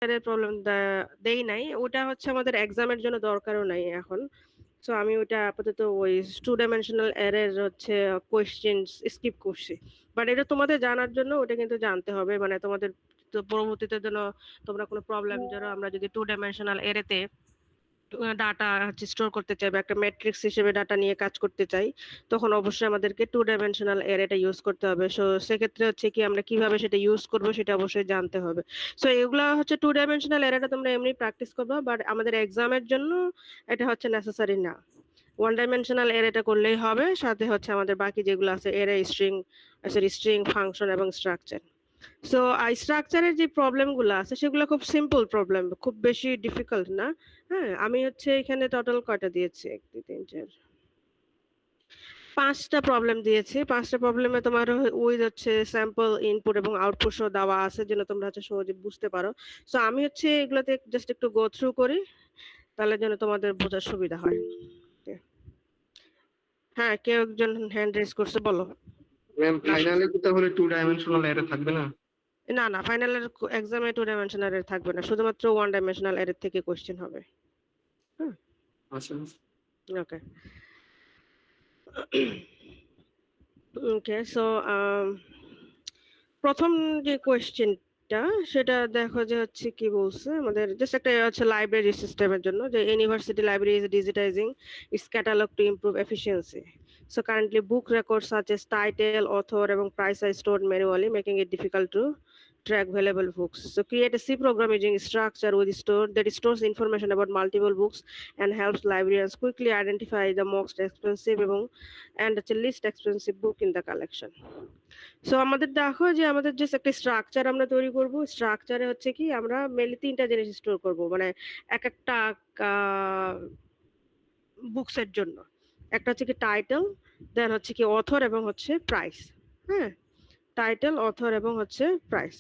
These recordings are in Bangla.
এর প্রবলেম দেই নাই, ওটা হচ্ছে আমাদের এক্সামের জন্য দরকারও নাই এখন। সো আমি ওটা আপাতত ওই টু ডাইমেনশনাল অ্যারের হচ্ছে কোয়েশ্চেন স্কিপ করছি। বাট এটা তোমাদের জানার জন্য ওটা কিন্তু জানতে হবে, মানে তোমাদের তো পরবর্তীতে যেন তোমরা কোনো প্রবলেম, ধরো আমরা যদি টু ডাইমেনশনাল অ্যারেতে ডাটা হচ্ছে স্টোর করতে চাই বা একটা ম্যাট্রিক্স হিসেবে ডাটা নিয়ে কাজ করতে চাই, তখন অবশ্যই আমাদেরকে টু ডাইমেনশনাল অ্যারেটা ইউজ করতে হবে। সো সেক্ষেত্রে হচ্ছে কি আমরা কিভাবে সেটা ইউজ করব সেটা অবশ্যই জানতে হবে। সো এগুলা হচ্ছে টু ডাইমেনশনাল অ্যারেটা তোমরা এমনি প্র্যাকটিস করবা, বাট আমাদের এক্সামের জন্য এটা হচ্ছে নেসেসারি না। ওয়ান ডাইমেনশনাল অ্যারেটা করলেই হবে, সাথে হচ্ছে আমাদের বাকি যেগুলো আছে array, string, sorry string, function এবং স্ট্রাকচার। সো স্ট্রাকচারের যে প্রবলেমগুলো আছে সেগুলো খুব সিম্পল প্রবলেম, খুব বেশি ডিফিকাল্ট না। হ্যাঁ, আমি হচ্ছে এখানে টোটাল কয়টা দিয়েছি, 1 2 3 4 5টা প্রবলেম দিয়েছি। 5টা প্রবলেমে তোমার উইথ হচ্ছে স্যাম্পল ইনপুট এবং আউটপুট সহ দেওয়া আছে, যেন তোমরা হচ্ছে সহজে বুঝতে পারো। সো আমি হচ্ছে এগুলোতে জাস্ট একটু গো থ্রু করি, তাহলে যেন তোমাদের বোঝার সুবিধা হয়। হ্যাঁ, কেউ একজন হ্যান্ড রেজ করছে, বলো। ম্যাম ফাইনালে কি তাহলে টু ডাইমেনশনাল অ্যারে থাকবে না? না না, ফাইনালের এক্সামে টু ডাইমেনশনাল অ্যারে থাকবে না, শুধুমাত্র ওয়ান ডাইমেনশনাল অ্যারে থেকে কোশ্চেন হবে। হুম, আচ্ছা ওকে। ওকে, সো প্রথম যে কোয়েশ্চেনটা সেটা দেখো যে হচ্ছে কি বলছে, আমাদের জাস্ট একটা হচ্ছে লাইব্রেরি সিস্টেমের জন্য, যে university library is digitising its catalogue to improve efficiency. So currently book records such as title, author এবং price are stored manually, making it difficult to track valuable books. So create a C program using structure with store that stores information about multiple books and helps librarians quickly identify the most expensive and the least expensive book in the collection. So আমাদের দেখো যে আমাদের যে একটা স্ট্রাকচার আমরা তৈরি করব, স্ট্রাকচারে হচ্ছে কি আমরা মেনলি 3টা জিনিস স্টোর করব, মানে এক একটা বুকস এর জন্য। একটা হচ্ছে কি টাইটেল, দেন হচ্ছে কি অথর এবং হচ্ছে প্রাইস। হ্যাঁ, টাইটেল, অথর এবং হচ্ছে প্রাইস,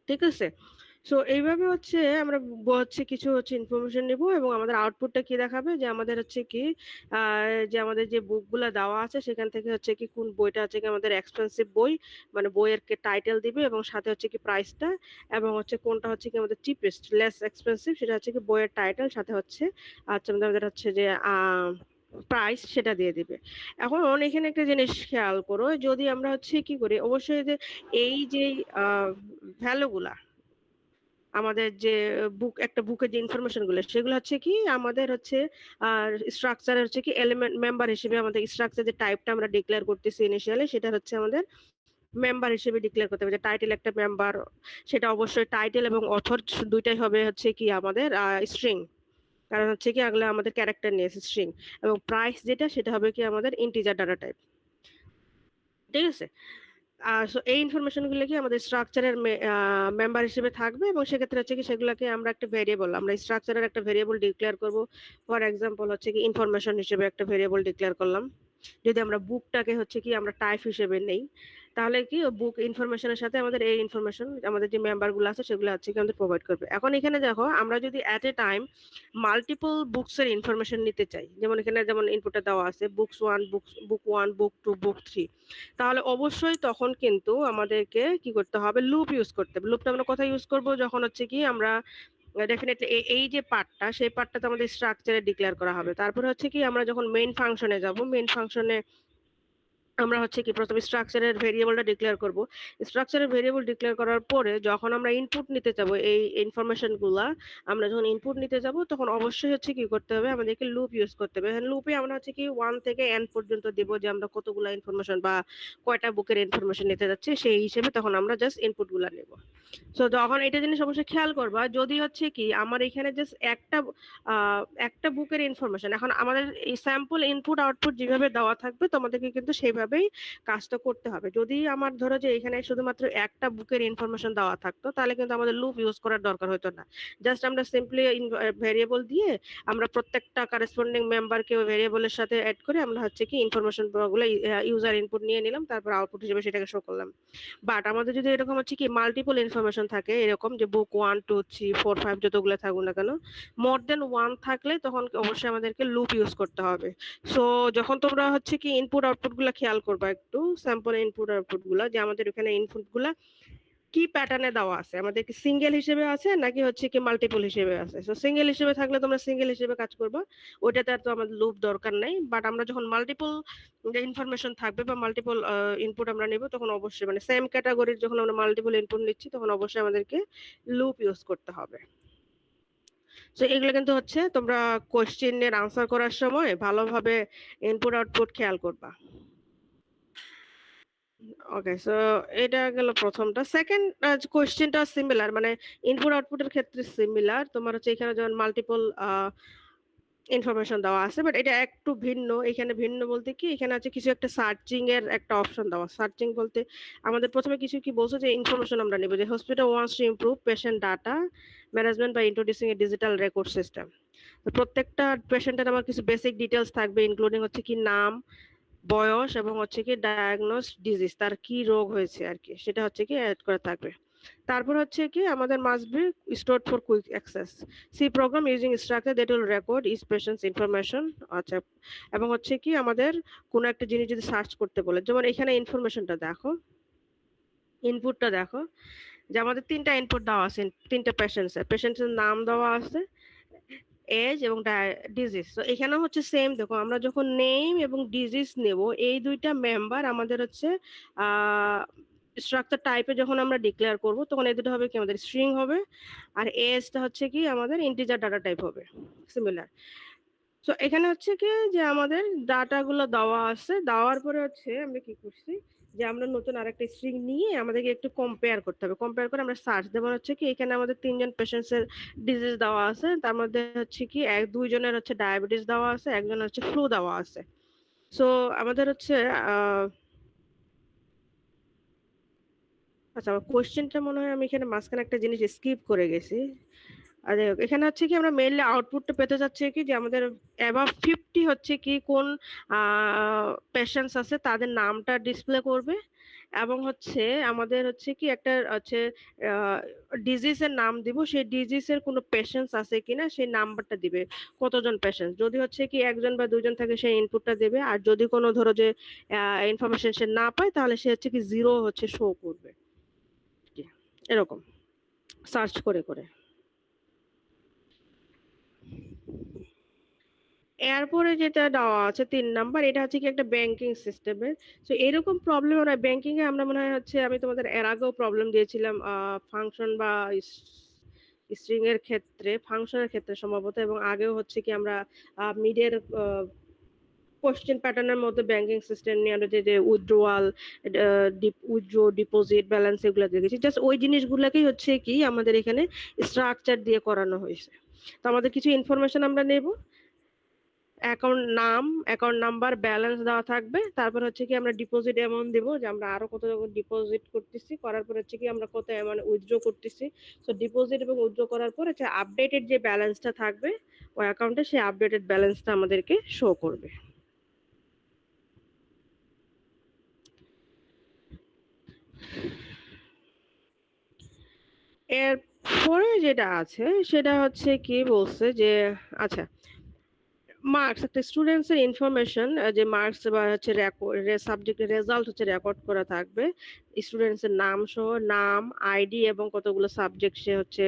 ঠিক আছে। সো এইভাবে হচ্ছে আমরা হচ্ছে কিছু হচ্ছে ইনফরমেশন নিব, এবং আমাদের আউটপুটটা কি দেখাবে, যে আমাদের হচ্ছে কি যে আমাদের যে বুকগুলো দেওয়া আছে সেখান থেকে হচ্ছে কি কোন বইটা হচ্ছে কি আমাদের এক্সপেন্সিভ বই, মানে বইয়ের কে টাইটেল দিবে এবং সাথে হচ্ছে কি প্রাইসটা, এবং হচ্ছে কোনটা হচ্ছে কি আমাদের চিপেস্ট লেস এক্সপেন্সিভ সেটা হচ্ছে কি বইয়ের টাইটেল, সাথে হচ্ছে আচ্ছা আমাদের হচ্ছে যে প্রাইস সেটা দিয়ে দিবে। এখন এখানে একটা জিনিস খেয়াল করো, যদি আমরা হচ্ছে কি করি, অবশ্যই যে এই যে ভ্যালুগুলা, আমাদের যে একটা বুকের যে ইনফরমেশন গুলো সেগুলো হচ্ছে কি আমাদের হচ্ছে স্ট্রাকচার হচ্ছে কি এলিমেন্ট মেম্বার হিসেবে, আমাদের স্ট্রাকচার যে টাইপটা আমরা ডিক্লেয়ার করতেছি ইনিশিয়ালি, সেটা হচ্ছে আমাদের মেম্বার হিসেবে ডিক্লেয়ার করতে হবে, যে টাইটেল একটা মেম্বার, সেটা অবশ্যই টাইটেল এবং অথর দুইটাই হবে হচ্ছে কি আমাদের স্ট্রিং, কারণ হচ্ছে কি আগলে আমাদের ক্যারেক্টার নিয়ে স্ট্রিং, এবং প্রাইস যেটা সেটা হবে কি আমাদের ইন্টিজার ডাটা টাইপ, ঠিক আছে। সো এই ইনফরমেশন গুলো কি আমাদের স্ট্রাকচারের মেম্বার হিসেবে থাকবে, এবং সেক্ষেত্রে হচ্ছে কি সেগুলোকে আমরা একটা ভেরিয়েবল, আমরা স্ট্রাকচারের একটা ভেরিয়েবল ডিক্লেয়ার করব। ফর এক্সাম্পল হচ্ছে কি ইনফরমেশন হিসেবে একটা ভেরিয়েবল ডিক্লেয়ার করলাম। যদি আমরা বুকটাকে হচ্ছে কি আমরা টাইপ হিসেবে নেই, তাহলে কি বুক ইনফরমেশনের সাথে আমাদের এই ইনফরমেশন আমাদের যে মেম্বার গুলো আছে সেগুলো হচ্ছে কি আমাদের প্রোভাইড করবে। এখন এখানে দেখো আমরা যদি at a time multiple books এর ইনফরমেশন নিতে চাই, যেমন এখানে যেমন ইনপুটটা দেওয়া আছে books one, book one, book to, book three, তাহলে অবশ্যই তখন কিন্তু আমাদেরকে কি করতে হবে, লুপ ইউজ করতে হবে। লুপটা আমরা কোথায় ইউজ করব, যখন হচ্ছে কি আমরা ডেফিনেটলি এই যে পার্টটা, সেই পার্টটা তো আমাদের স্ট্রাকচারে ডিক্লেয়ার করা হবে। তারপরে হচ্ছে কি আমরা যখন মেইন ফাংশনে যাব, মেইন ফাংশনে আমরা হচ্ছে কি প্রথমে স্ট্রাকচারের ভেরিয়েবলটা ডিক্লেয়ার করব। স্ট্রাকচারের ভেরিয়েবল ডিক্লেয়ার করার পরে যখন আমরা ইনপুট নিতে যাব, এই ইনফরমেশনগুলা আমরা যখন ইনপুট নিতে যাব, তখন অবশ্যই হচ্ছে কি করতে হবে, আমাদেরকে লুপ ইউজ করতে হবে। লুপে আমরা হচ্ছে কি 1 থেকে n পর্যন্ত দেব, যে আমরা কতগুলা ইনফরমেশন বা কয়টা বুকের ইনফরমেশন নিতে যাচ্ছি সেই হিসেবে তখন আমরা জাস্ট ইনপুটগুলা নেব। সো তখন এটা জিনিস অবশ্যই খেয়াল করবা, যদি হচ্ছে কি আমার এখানে জাস্ট একটা বুকের ইনফরমেশন, এখন আমাদের এই স্যাম্পল ইনপুট আউটপুট যেভাবে দেওয়া থাকবে তোমাদেরকে কিন্তু সেইভাবেই কাজটা করতে হবে। যদি আমার ধরো যে এখানে শুধুমাত্র একটা বুকের ইনফরমেশন দেওয়া থাকতো, তাহলে কিন্তু আমাদের লুপ ইউজ করার দরকার হতো না। জাস্ট আমরা সিম্পলি ভেরিয়েবল দিয়ে আমরা প্রত্যেকটা কারেসপন্ডিং মেম্বারকে ওই ভেরিয়েবলের সাথে অ্যাড করে আমরা হচ্ছে কি ইনফরমেশন গুলো ইউজার ইনপুট নিয়ে নিলাম, তারপর আউটপুট হিসেবে সেটাকে শো করলাম। বাট আমাদের যদি এরকম হচ্ছে কি মাল্টিপল ইনফরমেশন থাকে, এরকম যে বুক 1 2 3 4 5 যতগুলো থাকুক না কেন, মোর দেন 1 থাকলে তখন অবশ্যই আমাদেরকে লুপ ইউজ করতে হবে। সো যখন তোমরা হচ্ছে কি ইনপুট আউটপুট গুলা খেয়াল করবা, একটু স্যাম্পল ইনপুট আউটপুট গুলা, যে আমাদের এখানে ইনপুট গুলা কি প্যাটার্নে দেওয়া আছে, আমাদের কি সিঙ্গেল হিসেবে আছে নাকি হচ্ছে কি মাল্টিপল হিসেবে আছে। সো সিঙ্গেল হিসেবে থাকলে তোমরা সিঙ্গেল হিসেবে কাজ করবা, ওইটাতে আর তো আমাদের লুপ দরকার নাই। বাট আমরা যখন মাল্টিপল ইনফরমেশন থাকবে বা মাল্টিপল ইনপুট আমরা নেব, তখন অবশ্যই মানে সেম ক্যাটাগরির যখন আমরা মাল্টিপল ইনপুট নিচ্ছি তখন অবশ্যই আমাদেরকে লুপ ইউজ করতে হবে। তো এগুলো কিন্তু হচ্ছে তোমরা কোশ্চেনের আনসার করার সময় ভালোভাবে ইনপুট আউটপুট খেয়াল করবা। ওকে, সো এটা গেল প্রথমটা। সেকেন্ড কোশ্চেনটা সিমিলার, মানে ইনপুট আউটপুটের ক্ষেত্রে সিমিলার। তোমার হচ্ছে এখানে যেমন মাল্টিপল ইনফরমেশন দেওয়া আছে, বাট এটা একটু ভিন্ন। এখানে ভিন্ন বলতে কি, এখানে আছে কিছু একটা সার্চিং এর একটা অপশন দেওয়া। সার্চিং বলতে আমাদের প্রথমে কিছু কি বলছো যে ইনফরমেশন আমরা নেব, যে hospital wants to improve patient data management by introducing a digital record system. তো প্রত্যেকটা পেশেন্টের আমার কিছু বেসিক ডিটেলস থাকবে, ইনক্লুডিং হচ্ছে কি নাম, বয়স এবং হচ্ছে কি ডায়াগনোস ডিজিজ, তার কি রোগ হয়েছে আর কি, সেটা হচ্ছে কি অ্যাড করা থাকবে। তারপর হচ্ছে কি আমাদের must be stored for quick access, C program using structure that will record each patient's information. আচ্ছা, এবং হচ্ছে কি আমাদের কোনো একটা জিনিস যদি সার্চ করতে বলে, যেমন এখানে ইনফরমেশনটা দেখো, ইনপুটটা দেখো, যে আমাদের তিনটা ইনপুট দেওয়া আছে, তিনটা পেশেন্টসের নাম দেওয়া আছে, এজ এবং ডিজিজ। তো এখানে হচ্ছে সেম, দেখো আমরা যখন নেম এবং ডিজিজ নেব, এই দুইটা মেম্বার আমাদের হচ্ছে স্ট্রাকচার টাইপে যখন আমরা ডিক্লেয়ার করব, তখন এই দুটো হবে কি আমাদের স্ট্রিং হবে, আর এজটা হচ্ছে কি আমাদের ইন্টিজার ডাটা টাইপ হবে, সিমিলার। তো এখানে হচ্ছে কি যে আমাদের ডাটাগুলো দেওয়া আছে, দেওয়ার পরে হচ্ছে আমরা কি করছি, যে আমরা নতুন আরেকটা স্ট্রিং নিয়ে আমাদেরকে একটু কম্পেয়ার করতে হবে। কম্পেয়ার করে আমরা সার্চ দেবো, হচ্ছে কি এখানে আমাদের তিনজন পেশেন্টসের ডিজিজ দেওয়া আছে, তার মধ্যে হচ্ছে কি দুইজনের হচ্ছে ডায়াবেটিস দেওয়া আছে, একজনের হচ্ছে ফ্লু দেওয়া আছে। সো আমাদের হচ্ছে আচ্ছা, আমার কোশ্চেনটা মনে হয় আমি এখানে মাঝখানে একটা জিনিস স্কিপ করে গেছি। আর এখানে হচ্ছে কি আমরা মেইনলি আউটপুটটা পেতে যাচ্ছি কি, যে আমাদের অ্যাবাভ 50 হচ্ছে কি কোন পেশেন্টস আছে তাদের নামটা ডিসপ্লে করবে, এবং হচ্ছে আমাদের হচ্ছে কি একটা হচ্ছে ডিজিজের নাম দিব, সেই ডিজিজের কোনো পেশেন্টস আছে কিনা সেই নাম্বারটা দিবে, কতজন পেশেন্ট। যদি হচ্ছে কি একজন বা দুইজন থাকে সেই ইনপুটটা দেবে, আর যদি কোনো ধরো যে ইনফরমেশন সে না পায়, তাহলে সে হচ্ছে কি জিরো হচ্ছে শো করবে, এরকম সার্চ করে করে। এরপরে যেটা দেওয়া আছে 3 নাম্বার, এটা হচ্ছে কি একটা ব্যাংকিং সিস্টেমের। তো এরকম প্রবলেম ওরা ব্যাংকিং এ আমরা মনে হয় হচ্ছে, আমি তোমাদের এর আগেও প্রবলেম দিয়েছিলাম ফাংশন বা স্ট্রিং এর ক্ষেত্রে, ফাংশনের ক্ষেত্রে সম্ভবত, এবং আগেও হচ্ছে কি আমরা মিডের কোশ্চেন প্যাটার্নের মধ্যে ব্যাংকিং সিস্টেম নিয়ে আমরা যে উইথড্রোয়াল, উইথড্রো, ডিপোজিট, ব্যালেন্স এগুলো দেখেছি। জাস্ট ওই জিনিসগুলোকেই হচ্ছে কি আমাদের এখানে স্ট্রাকচার দিয়ে করানো হয়েছে। তো আমাদের কিছু ইনফরমেশন আমরা নেব, অ্যাকাউন্ট নাম, অ্যাকাউন্ট নাম্বার, ব্যালেন্স দেওয়া থাকবে। তারপর হচ্ছে কি আমরা ডিপোজিট অ্যামাউন্ট দেবো, যে আমরা আরো কত ডিপোজিট করতেছি, করার পর হচ্ছে কি আমরা কত অ্যামাউন্ট উইথড্র করতেছি। সো ডিপোজিট এবং উইথড্র করার পর হচ্ছে আপডেটেড যে ব্যালেন্সটা থাকবে ওই অ্যাকাউন্টে, সেই আপডেটেড ব্যালেন্সটা আমাদেরকে শো করবে। এরপরে যেটা আছে সেটা হচ্ছে কি বলছে যে, আচ্ছা, মার্কস, একটা স্টুডেন্টস এর ইনফরমেশন, যে মার্কস বা হচ্ছে রেকর্ড সাবজেক্টের রেজাল্ট হচ্ছে রেকর্ড করা থাকবে, স্টুডেন্টস এর নাম সহ, নাম, আইডি এবং কতগুলো সাবজেক্ট সে হচ্ছে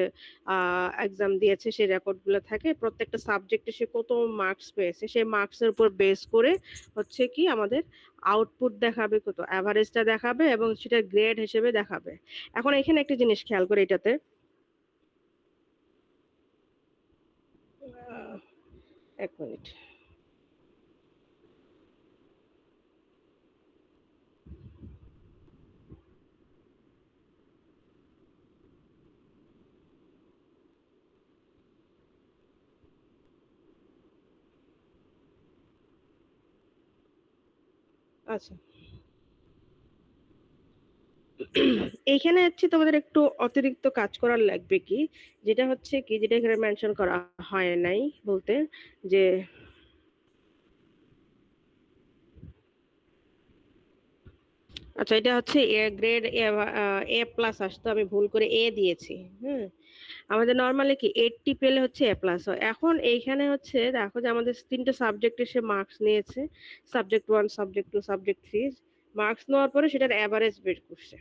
এক্সাম দিয়েছে সেই রেকর্ড গুলো থাকে। প্রত্যেকটা সাবজেক্টে সে কত মার্কস পেয়েছে সেই মার্কস এর উপর বেস করে হচ্ছে কি আমাদের আউটপুট দেখাবে, কত অ্যাভারেজটা দেখাবে এবং সেটা গ্রেড হিসেবে দেখাবে। এখন এখানে একটা জিনিস খেয়াল করে, এটাতে এক মিনিট। আচ্ছা, এইখানে হচ্ছে তোমাদের একটু অতিরিক্ত কাজ করার লাগবে কি, যেটা হচ্ছে কি, যেটা এখানে মেনশন করা হয় নাই বলতে, যে আচ্ছা, এটা হচ্ছে এ গ্রেড, এ প্লাস আসতো, আমি ভুল করে এ দিয়েছি। হ্যাঁ, আমাদের নর্মালি কি 80 পেলে হচ্ছে এ প্লাস হয়। এখন এইখানে হচ্ছে দেখো যে আমাদের তিনটা সাবজেক্টে সে মার্কস নিয়েছে, সাবজেক্ট 1, সাবজেক্ট 2, সাবজেক্ট 3। মার্কস নেওয়ার পরে সেটার অ্যাভারেজ বের করছে।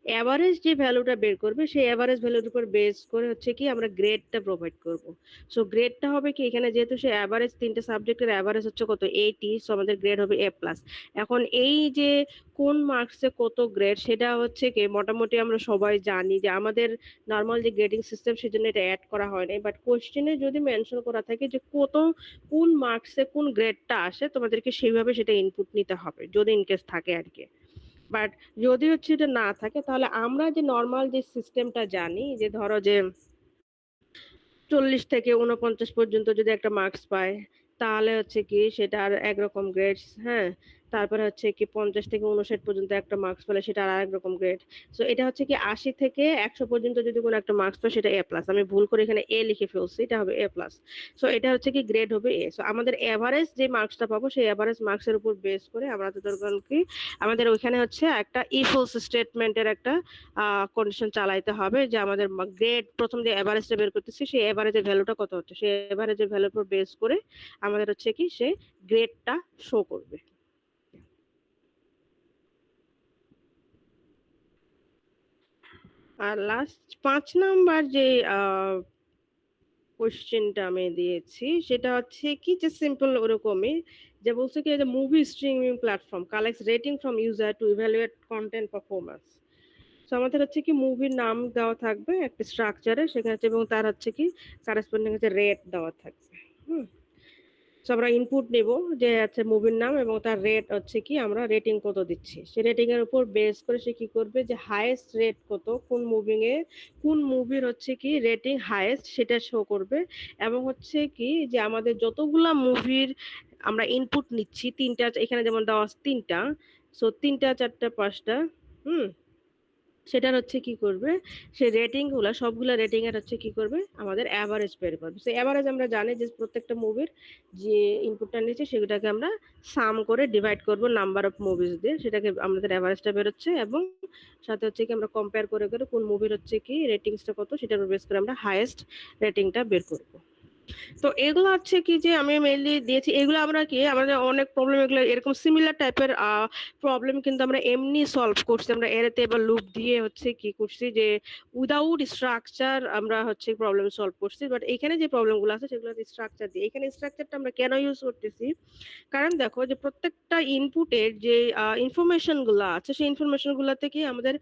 এভারেজ যে ভ্যালুটা বের করবে সেই এভারেজ ভ্যালুর উপর বেস করে হচ্ছে কি আমরা গ্রেডটা প্রোভাইড করব। সো গ্রেডটা হবে কি, এখানে যেহেতু সে এভারেজ তিনটে সাবজেক্টের এভারেজ হচ্ছে কত 80, সো আমাদের গ্রেড হবে A+। এখন এই যে কোন মার্কসে কত গ্রেড সেটা হচ্ছে কি মোটামুটি আমরা সবাই জানি যে আমাদের নর্মাল যে গ্রেডিং সিস্টেম সেজন্য এটা অ্যাড করা হয় নাই, বাট কোশ্চেনে যদি মেনশন করা থাকে যে কোন মার্কসে কোন গ্রেডটা আসে তোমাদেরকে সেইভাবে সেটা ইনপুট নিতে হবে যদি ইনকেস থাকে আর কি। বাট যদি হচ্ছে এটা না থাকে তাহলে আমরা যে নর্মাল যে সিস্টেমটা জানি যে ধরো যে 40 থেকে 49 পর্যন্ত যদি একটা মার্কস পায় তাহলে হচ্ছে কি সেটার একরকম গ্রেডস, হ্যাঁ। তারপরে হচ্ছে কি 50 থেকে 59 পর্যন্ত একটা মার্কস পেলে সেটা আর একরকম গ্রেড। সো এটা হচ্ছে কি 80 থেকে 100 পর্যন্ত যদি কোনো একটা মার্কস পায় সেটা A+। আমি ভুল করে এখানে এ লিখে ফেলছি, এটা হবে A+। সো এটা হচ্ছে কি গ্রেড হবে এ। সো আমাদের এভারেজ যে মার্কসটা পাবো সেই এভারেজ মার্কসের উপর বেস করে আমরা তো ধরুন কি আমাদের ওইখানে হচ্ছে একটা ইফ এলস স্টেটমেন্টের একটা কন্ডিশন চালাইতে হবে যে আমাদের গ্রেড প্রথম যে এভারেজটা বের করতেছি সেই এভারেজের ভ্যালুটা কত হচ্ছে, সেই এভারেজের ভ্যালুর উপর বেস করে আমাদের হচ্ছে কি সে গ্রেডটা শো করবে। আর লাস্ট 5 নাম্বার যে কোশ্চেনটা আমি দিয়েছি সেটা হচ্ছে কি যে সিম্পল ওরকমই, যে বলছে কি যে movie streaming platform collects rating from user to evaluate content performance. তো আমাদের হচ্ছে কি মুভির নাম দেওয়া থাকবে একটা স্ট্রাকচারে সেখানে হচ্ছে, এবং তার হচ্ছে কি কারেসপন্ডিং হচ্ছে রেট দেওয়া থাকবে। হুম। তো আমরা ইনপুট নেব যে আচ্ছা মুভির নাম এবং তার রেট হচ্ছে কি আমরা রেটিং কত দিচ্ছি, সে রেটিং এর উপর বেস করে সে কি করবে যে হাইয়েস্ট রেট কত কোন মুভির হচ্ছে কি রেটিং হাইয়েস্ট সেটা শো করবে। এবং হচ্ছে কি যে আমাদের যতগুলা মুভির আমরা ইনপুট নিচ্ছি তিনটা, এখানে যেমন দেওয়া আছে তিনটা, সো তিনটা চারটা পাঁচটা, হুম, সেটার হচ্ছে কি করবে সে রেটিং গুলা সবগুলা রেটিং এর হচ্ছে কি করবে আমাদের এভারেজ বের করবে। সো এভারেজ আমরা জানি যে প্রত্যেকটা মুভির যে ইনপুটটা নিচ্ছে সেটাকে আমরা সাম করে ডিভাইড করব নাম্বার অফ মুভিজ দিয়ে, সেটাকে আমাদের এভারেজটা বেরোচ্ছে এবং সাথে হচ্ছে কি আমরা কম্পেয়ার করে করে কোন মুভির হচ্ছে কি রেটিংসটা কত সেটার উপর বেস করে আমরা হাইয়েস্ট রেটিংটা বের করব। তো এগুলো হচ্ছে কি যে আমি মেইনলি দিয়েছি, এগুলো আমরা কি আমাদের অনেক প্রবলেম এগুলো এরকম সিমিলার টাইপের প্রবলেম কিন্তু আমরা এমনি সলভ করছি, আমরা এরতে বা লুপ দিয়ে হচ্ছে কি করছি যে উইদাউট স্ট্রাকচার আমরা হচ্ছে প্রবলেম সলভ করছি। বাট এখানে যে প্রবলেমগুলো আছে সেগুলো স্ট্রাকচার দিয়ে, এখানে স্ট্রাকচারটা আমরা কেন ইউজ করতেছি কারণ দেখো যে প্রত্যেকটা ইনপুটের যে ইনফরমেশন গুলো আছে সেই ইনফরমেশন গুলো থেকে আমাদের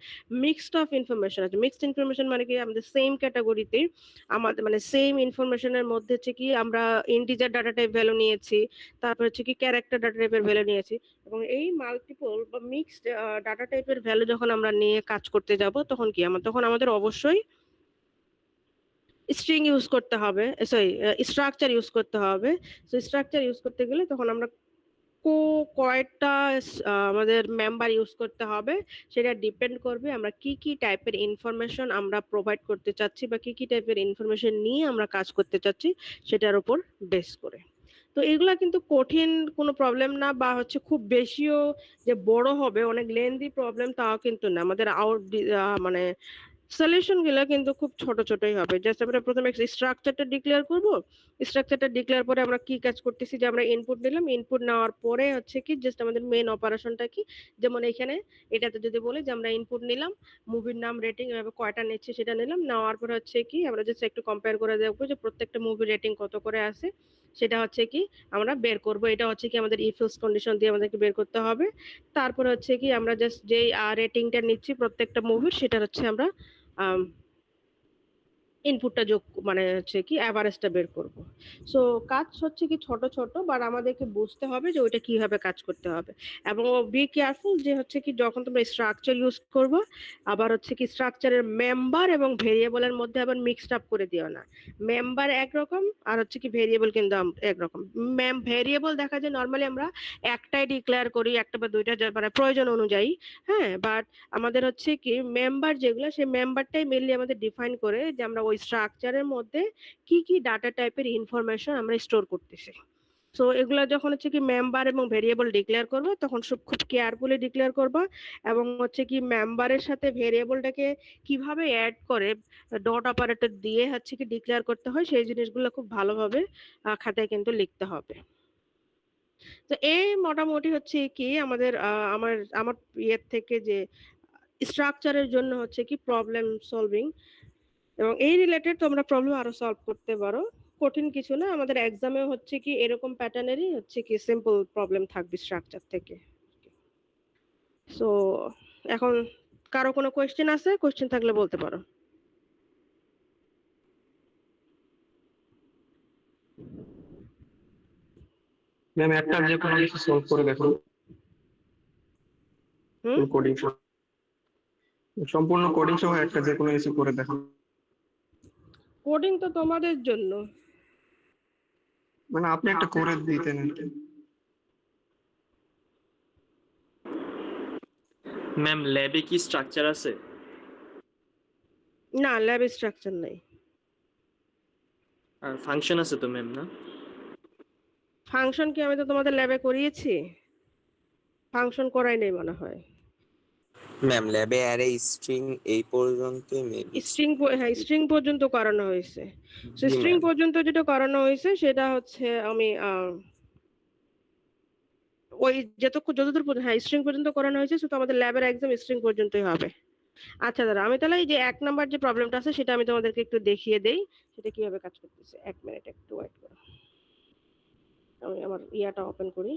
মিক্সড অফ ইনফরমেশন আছে। মিক্সড ইনফরমেশন মানে কি আমাদের সেম ক্যাটাগরিতে আমাদের মানে সেম ইনফরমেশনের মধ্যে হচ্ছে কি আমরা ইন্টিজার ডাটা টাইপ ভ্যালু নিয়েছি, তারপর হচ্ছে কি ক্যারেক্টার ডাটা টাইপের ভ্যালু নিয়েছি, এবং এই মাল্টিপল বা মিক্সড ডাটা টাইপের ভ্যালু যখন আমরা নিয়ে কাজ করতে যাব তখন কি তখন আমাদের অবশ্যই স্ট্রিং ইউজ করতে হবে, সরি স্ট্রাকচার ইউজ করতে হবে। সো স্ট্রাকচার ইউজ করতে গেলে তখন আমরা কয়েকটা আমাদের মেম্বার ইউজ করতে হবে, সেটা ডিপেন্ড করবে আমরা কি কি টাইপের ইনফরমেশন আমরা প্রোভাইড করতে চাচ্ছি বা কি কি টাইপের ইনফরমেশন নিয়ে আমরা কাজ করতে চাচ্ছি সেটার উপর বেস করে। তো এগুলা কিন্তু কঠিন কোনো প্রবলেম না বা হচ্ছে খুব বেশিও যে বড় হবে অনেক লেন্দি প্রবলেম তাও কিন্তু না, আমাদের মানে সলিউশন গুলো কিন্তু খুব ছোট ছোটই হবে। জাস্ট আমরা প্রথমে স্ট্রাকচারটা ডিক্লেয়ার করব, স্ট্রাকচারটা ডিক্লেয়ার পরে আমরা কি কাজ করতেছি যে আমরা ইনপুট নিলাম, ইনপুট নেওয়ার পরে হচ্ছে কি জাস্ট আমাদের মেইন অপারেশনটা কি, যেমন এখানে এটাতে যদি বলি যে আমরা ইনপুট নিলাম মুভির নাম রেটিং এভাবে কয়টা নিচ্ছে সেটা নিলাম, নেওয়ার পরে হচ্ছে কি আমরা জাস্ট একটু কম্পেয়ার করে দেখবো যে প্রত্যেকটা মুভি রেটিং কত করে আছে সেটা হচ্ছে কি আমরা বের করব। এটা হচ্ছে কি আমাদের ইফ এলস কন্ডিশন দিয়ে আমাদেরকে বের করতে হবে। তারপরে হচ্ছে কি আমরা জাস্ট যেই রেটিংটা নিচ্ছি প্রত্যেকটা মুভির সেটা হচ্ছে আমরা ইনপুটটা যোগ মানে হচ্ছে কি এভারেজটা বের করব। সো কাজ হচ্ছে কি ছোট ছোট, বাট আমাদেরকে বুঝতে হবে যে ওইটা কিভাবে কাজ করতে হবে। এবং বি কেয়ারফুল যে হচ্ছে কি যখন তোমরা স্ট্রাকচার ইউজ করবো আবার হচ্ছে কি স্ট্রাকচারের মেম্বার এবং ভেরিয়েবলের মধ্যে আবার মিক্সড আপ করে দিও না। মেম্বার একরকম আর হচ্ছে কি ভেরিয়েবল কিন্তু একরকম। ভেরিয়েবল দেখা যায় নর্মালি আমরা একটাই ডিক্লেয়ার করি, একটা বা দুইটা মানে প্রয়োজন অনুযায়ী, হ্যাঁ। বাট আমাদের হচ্ছে কি মেম্বার যেগুলো সেই মেম্বারটাই মেনলি আমাদের ডিফাইন করে যে আমরা ওই স্ট্রাকচারের মধ্যে কি কি ডাটা টাইপের ইনফরমেশন আমরা স্টোর করতেছি। সো এগুলা যখন হচ্ছে কি মেম্বার এবং ভেরিয়েবল ডিক্লেয়ার করবো তখন সব খুব কেয়ারফুলি ডিক্লেয়ার করবা, এবং হচ্ছে কি মেম্বারের সাথে ভেরিয়েবলটাকে কিভাবে অ্যাড করে ডট অপারেটর দিয়ে হচ্ছে কি ডিক্লেয়ার করতে হয় সেই জিনিসগুলো খুব ভালোভাবে খাতায় কিন্তু লিখতে হবে। তো এই মোটামুটি হচ্ছে কি আমাদের আমার আমার ইয়ের থেকে যে স্ট্রাকচারের জন্য হচ্ছে কি প্রবলেম সলভিং, এবং এই রিলেটেড তোমরা প্রবলেম আরো সলভ করতে পারো, কঠিন কিছু না। আমাদের এক্সামে হচ্ছে কি এরকম প্যাটার্নেরই হচ্ছে কি সিম্পল প্রবলেম থাকবে স্ট্রাকচার থেকে। সো এখন কারো কোনো কোয়েশ্চেন আছে? কোয়েশ্চেন থাকলে বলতে পারো। ম্যাম একটা যে কোনো কিছু সলভ করে দেখুন, হুম, কোডিং সম্পূর্ণ কোডিং সহ একটা যে কোনো কিছু করে দেখুন। কোডিং তো তোমাদের জন্য। মানে আপনি একটা করে দিতেন আর কি। ম্যাম ল্যাবে কি স্ট্রাকচার আছে? না, ল্যাবে স্ট্রাকচার নাই। আর ফাংশন আছে তো ম্যাম, না? ফাংশন কি আমি তো তোমাদের ল্যাবে করিয়েছি? ফাংশন করাই নেই মনে হয়। ম্যাম ল্যাবে অ্যারে স্ট্রিং এই পর্যন্তই মেবি। স্ট্রিং, হ্যাঁ স্ট্রিং পর্যন্ত করানো হয়েছে। সো জি স্ট্রিং ম্যাম। পর্যন্ত যেটা করানো হয়েছে সেটা হচ্ছে আমি ওই যতদূর পর্যন্ত, হ্যাঁ স্ট্রিং পর্যন্ত করানো হয়েছে, শুধু আমাদের ল্যাবের এক্সাম স্ট্রিং পর্যন্তই হবে। আচ্ছা দাদা, আমি তাহলে এই যে 1 নাম্বার যে প্রবলেমটা আছে সেটা আমি তোমাদেরকে একটু দেখিয়ে দেই সেটা কিভাবে কাজ করতেছে। 1 মিনিট একটু ওয়েট করো, আমি আমার ইয়াটা ওপেন করি।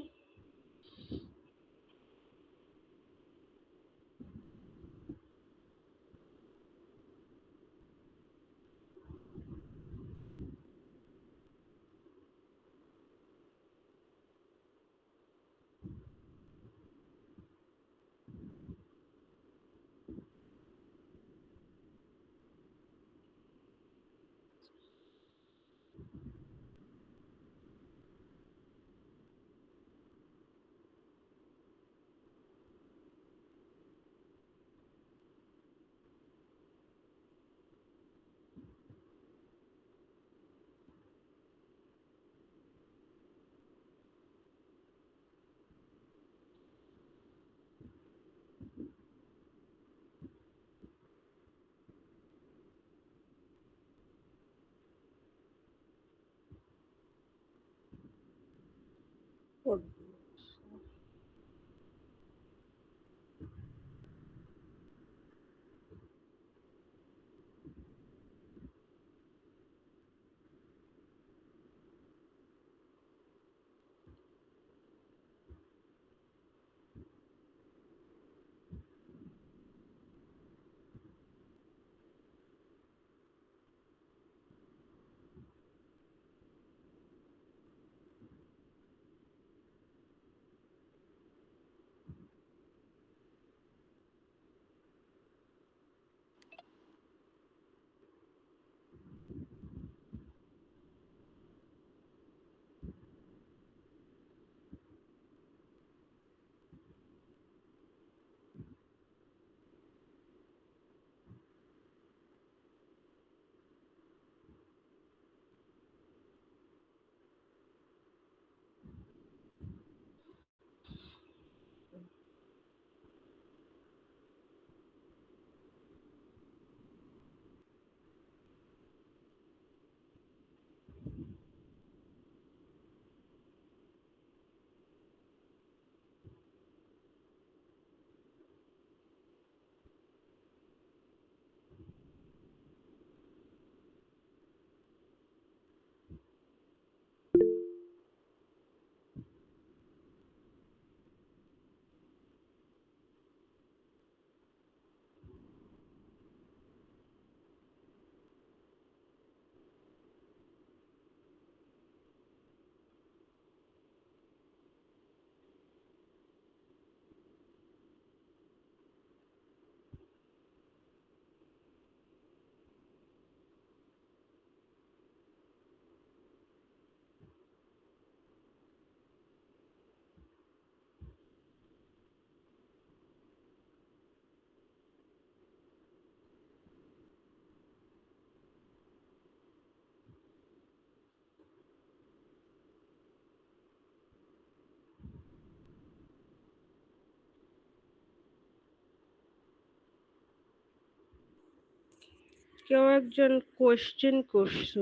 কেউ একজন কোয়েশ্চেন করছো,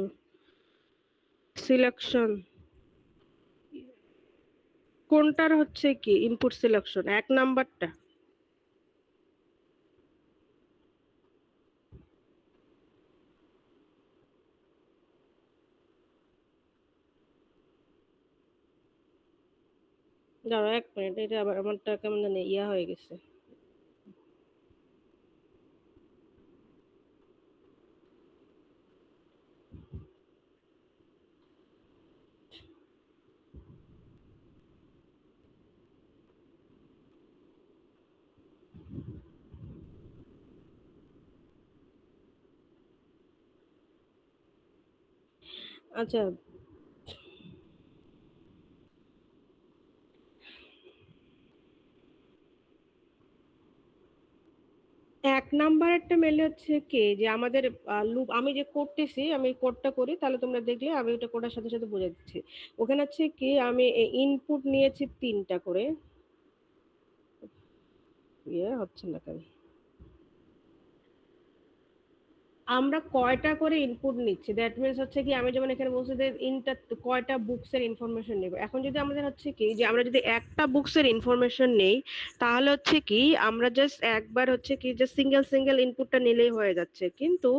সিলেকশন কোনটার হচ্ছে কি ইনপুট সিলেকশন? 1 নাম্বারটা? দাঁড়াও 1 মিনিট, এটা আবার আমারটা কেমন জানি ইয়া হয়ে গেছে। আচ্ছা, 1 নাম্বারেরটা মেইনলি হচ্ছে কি যে আমাদের লুপ আমি যে করতেছি, আমি কোডটা করি তাহলে তোমরা দেখলে আমি ওটা কোডের সাথে সাথে বুঝাই দিচ্ছি। ওখানে হচ্ছে কি আমি ইনপুট নিয়েছি 3টা করে, ইয়ে হচ্ছে না কেন, আমরা কয়টা করে ইনপুট নিচ্ছি, দ্যাট মিন্স হচ্ছে কি আমি যেমন এখানে বলছি যে কয়টা বুকস এর ইনফরমেশন নেব। এখন যদি আমাদের হচ্ছে কি যে আমরা যদি একটা বুকস এর ইনফরমেশন নেই, তাহলে হচ্ছে কি আমরা জাস্ট একবার হচ্ছে কি যে সিঙ্গেল সিঙ্গেল ইনপুটটা নিলেই হয়ে যাচ্ছে। কিন্তু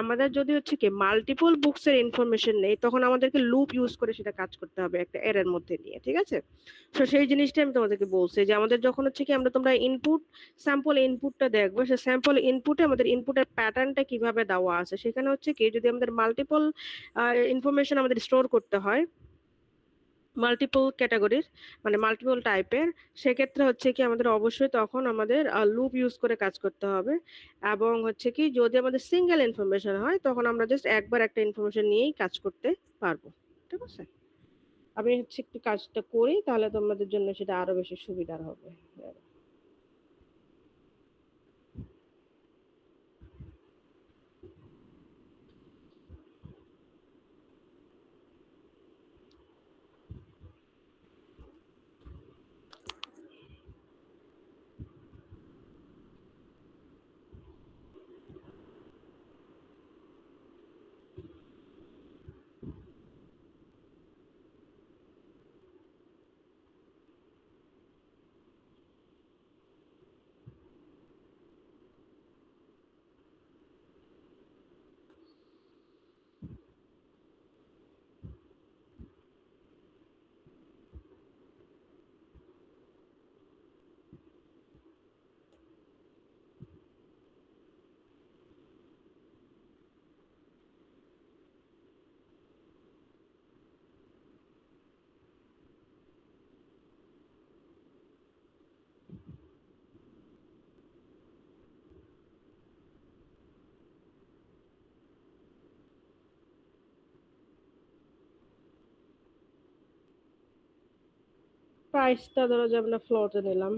আমাদের যদি হচ্ছে কি মাল্টিপল বুকস এর ইনফরমেশন নেই, তখন আমাদেরকে লুপ ইউজ করে সেটা কাজ করতে হবে একটা এরর মধ্যে নিয়ে, ঠিক আছে? তো সেই জিনিসটা আমি তোমাদেরকে বলছি যে আমাদের যখন হচ্ছে কি আমরা তোমরা ইনপুট স্যাম্পল ইনপুটটা দেখবো, সে স্যাম্পল ইনপুটে আমাদের ইনপুটের প্যাটার্নটা কিভাবে দেওয়া আছে, সেখানে হচ্ছে কি যদি আমাদের মাল্টিপল ইনফরমেশন আমাদের স্টোর করতে হয়, মাল্টিপল ক্যাটাগরির মানে মাল্টিপল টাইপের, সেক্ষেত্রে হচ্ছে কি আমাদের অবশ্যই তখন আমাদের লুপ ইউজ করে কাজ করতে হবে। এবং হচ্ছে কি যদি আমাদের সিঙ্গেল ইনফরমেশন হয়, তখন আমরা জাস্ট একবার একটা ইনফরমেশন নিয়েই কাজ করতে পারবো, ঠিক আছে? আমি হচ্ছে একটু কাজটা করি, তাহলে তোমাদের জন্য সেটা আরো বেশি সুবিধার হবে। প্রাইসটা ধরো যে আমরা ফ্লোটে নিলাম।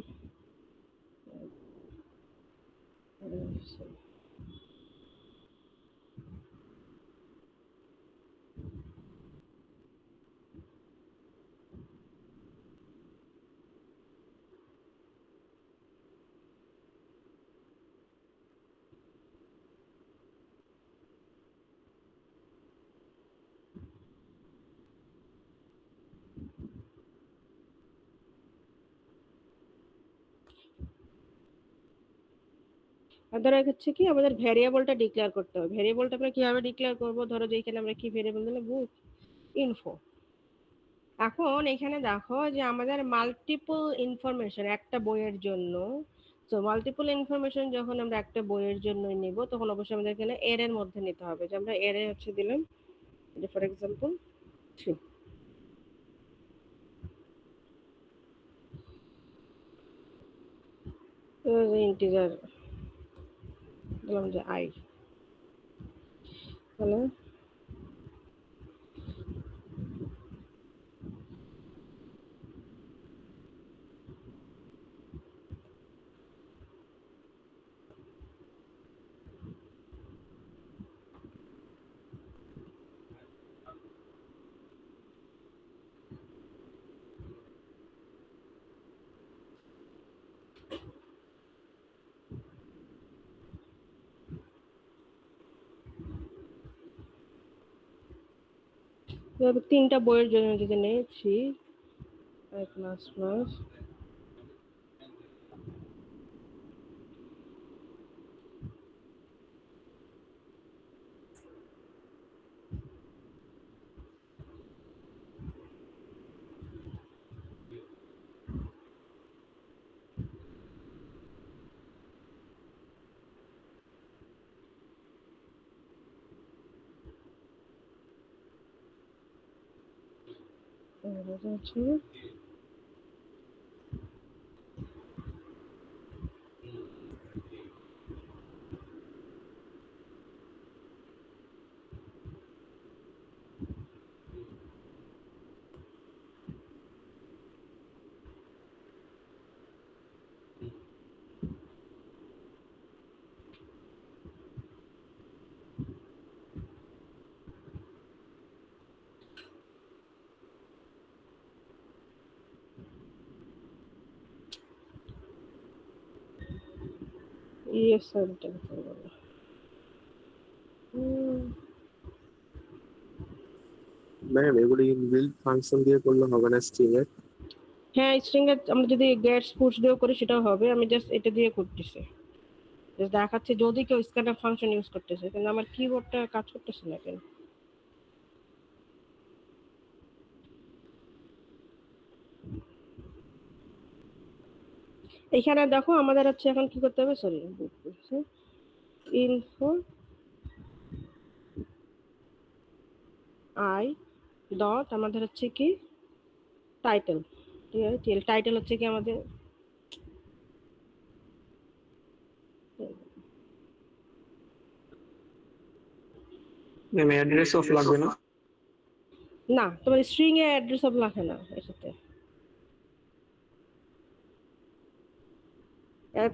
আর ধরো হচ্ছে কি আমাদের ভ্যারিয়েবলটা ডিক্লেয়ার করতে হবে। ভ্যারিয়েবলটা আমরা কিভাবে ডিক্লেয়ার করব, ধরো যে এখানে আমরা কি ভ্যারিয়েবল দিলাম, বুক ইনফো। এখন এখানে দেখো যে আমাদের মাল্টিপল ইনফরমেশন একটা বইয়ের জন্য, তো মাল্টিপল ইনফরমেশন যখন আমরা একটা বইয়ের জন্য নিব, তখন অবশ্যই আমাদের এখানে এর এর মধ্যে নিতে হবে। যে আমরা এর এ হচ্ছে দিলাম, ফর এক্সাম্পল 3, ইন্টিজার দিলাম যে আই, তাহলে ধরো 3টা বইয়ের জন্য যদি নেই 3 প্লাস প্লাস, এটা হচ্ছে ESR ম্যাম এগুলো ইনবিল্ট ফাংশন দিয়ে করলে হবে না স্ট্রিং এর? হ্যাঁ, স্ট্রিং এর আমরা যদি গেটস পুশ দিয়েও করি সেটাও হবে। আমি জাস্ট এটা দিয়ে করতেছি, জাস্ট দেখাচ্ছি যদি কেউ স্ক্যানফ ফাংশন ইউজ করতেছে, কিন্তু আমার কিবোর্ডটা কাজ করতেছে না কেন। এখানে দেখো আমাদের হচ্ছে এখন কি করতে হবে, সরি ইনফো আই ডট আমাদের হচ্ছে কি টাইটেল, ঠিক আছে, টাইটেল হচ্ছে কি আমাদের ম্যাম অ্যাড্রেস অফ লাগবে না? না, তোমার স্ট্রিং এ অ্যাড্রেস অফ লেখে না এর সাথে।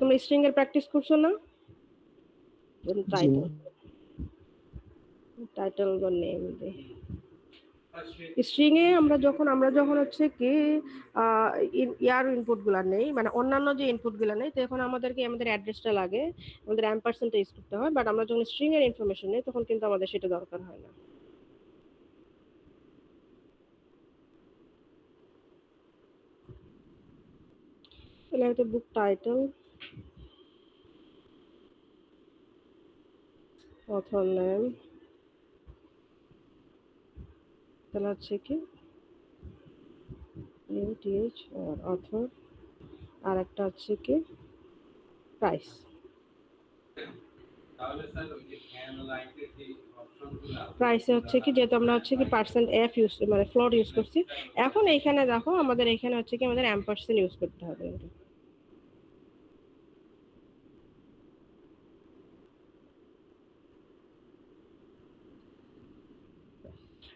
তুমি স্ট্রিং এর প্র্যাকটিস করছো না? টাইটেল, টাইটেল বা নেম দে। স্ট্রিং এ আমরা যখন হচ্ছে কি ইয়ার ইনপুট গুলা নেই, মানে অন্যান্য যে ইনপুট গুলা নেই, তখন আমাদেরকে আমাদের অ্যাড্রেসটা লাগে, আমাদের অ্যাম্পারসেন্টটা ইউজ করতে হয়। বাট আমরা যখন স্ট্রিং এর ইনফরমেশন নেই তখন কিন্তু আমাদের সেটা দরকার হয় না। তাহলে হয়তো বুক টাইটেল, অথর নেম, তাহলে হচ্ছে কি UTH অথর, আর একটা হচ্ছে কি প্রাইস। প্রাইসে হচ্ছে কি, যেহেতু আমরা হচ্ছে কি %f ইউজ মানে ফ্লোট ইউজ করছি, এখন এইখানে দেখো আমাদের এখানে হচ্ছে কি আমাদের অ্যাম্পারসেন্ট ইউজ করতে হবে।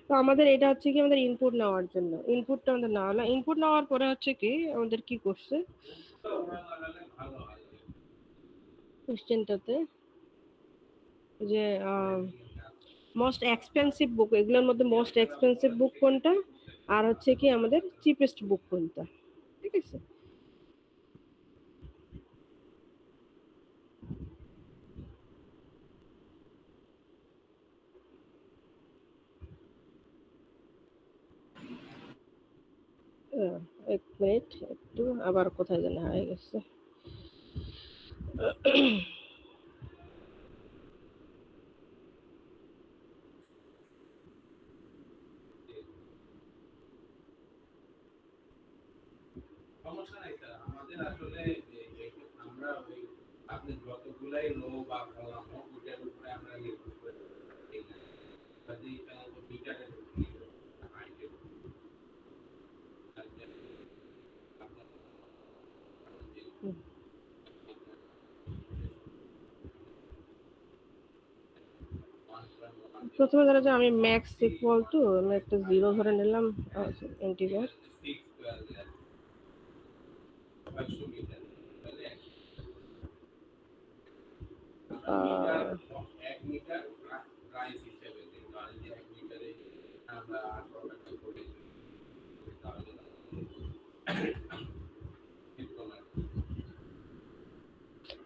তো আমাদের এটা হচ্ছে কি আমাদের ইনপুট নেওয়ার জন্য, ইনপুটটা আমাদের নেওয়া হলো। ইনপুট নেওয়ার পরে হচ্ছে কি আমাদের কি করছে কোশ্চেনটাতে, যে মোস্ট এক্সপেন্সিভ বুক, এগুলোর মধ্যে মোস্ট এক্সপেন্সিভ বুক কোনটা, আর হচ্ছে কি আমাদের চিপেস্ট বুক কোনটা, ঠিক আছে। এক মিনিট, একটু আবার কোথায় জানা হয়ে গেছে। সমস্যা নাই স্যার, আমাদের আসলে আমরা ওই আপনি যতগুলাই লো বা কলাম হোক ওইটার উপরে আমরা নির্ভর করে কাজেই মিটারের আইটেম প্রথমে ধরো যে আমি ম্যাক্স ইকুয়াল টু আমি একটা 0 ধরে নিলাম, ইন্টিজার, এক মিটার প্রাইস হিসেবে ধরেন যে এক মিটারে আমরা 800 টাকা করে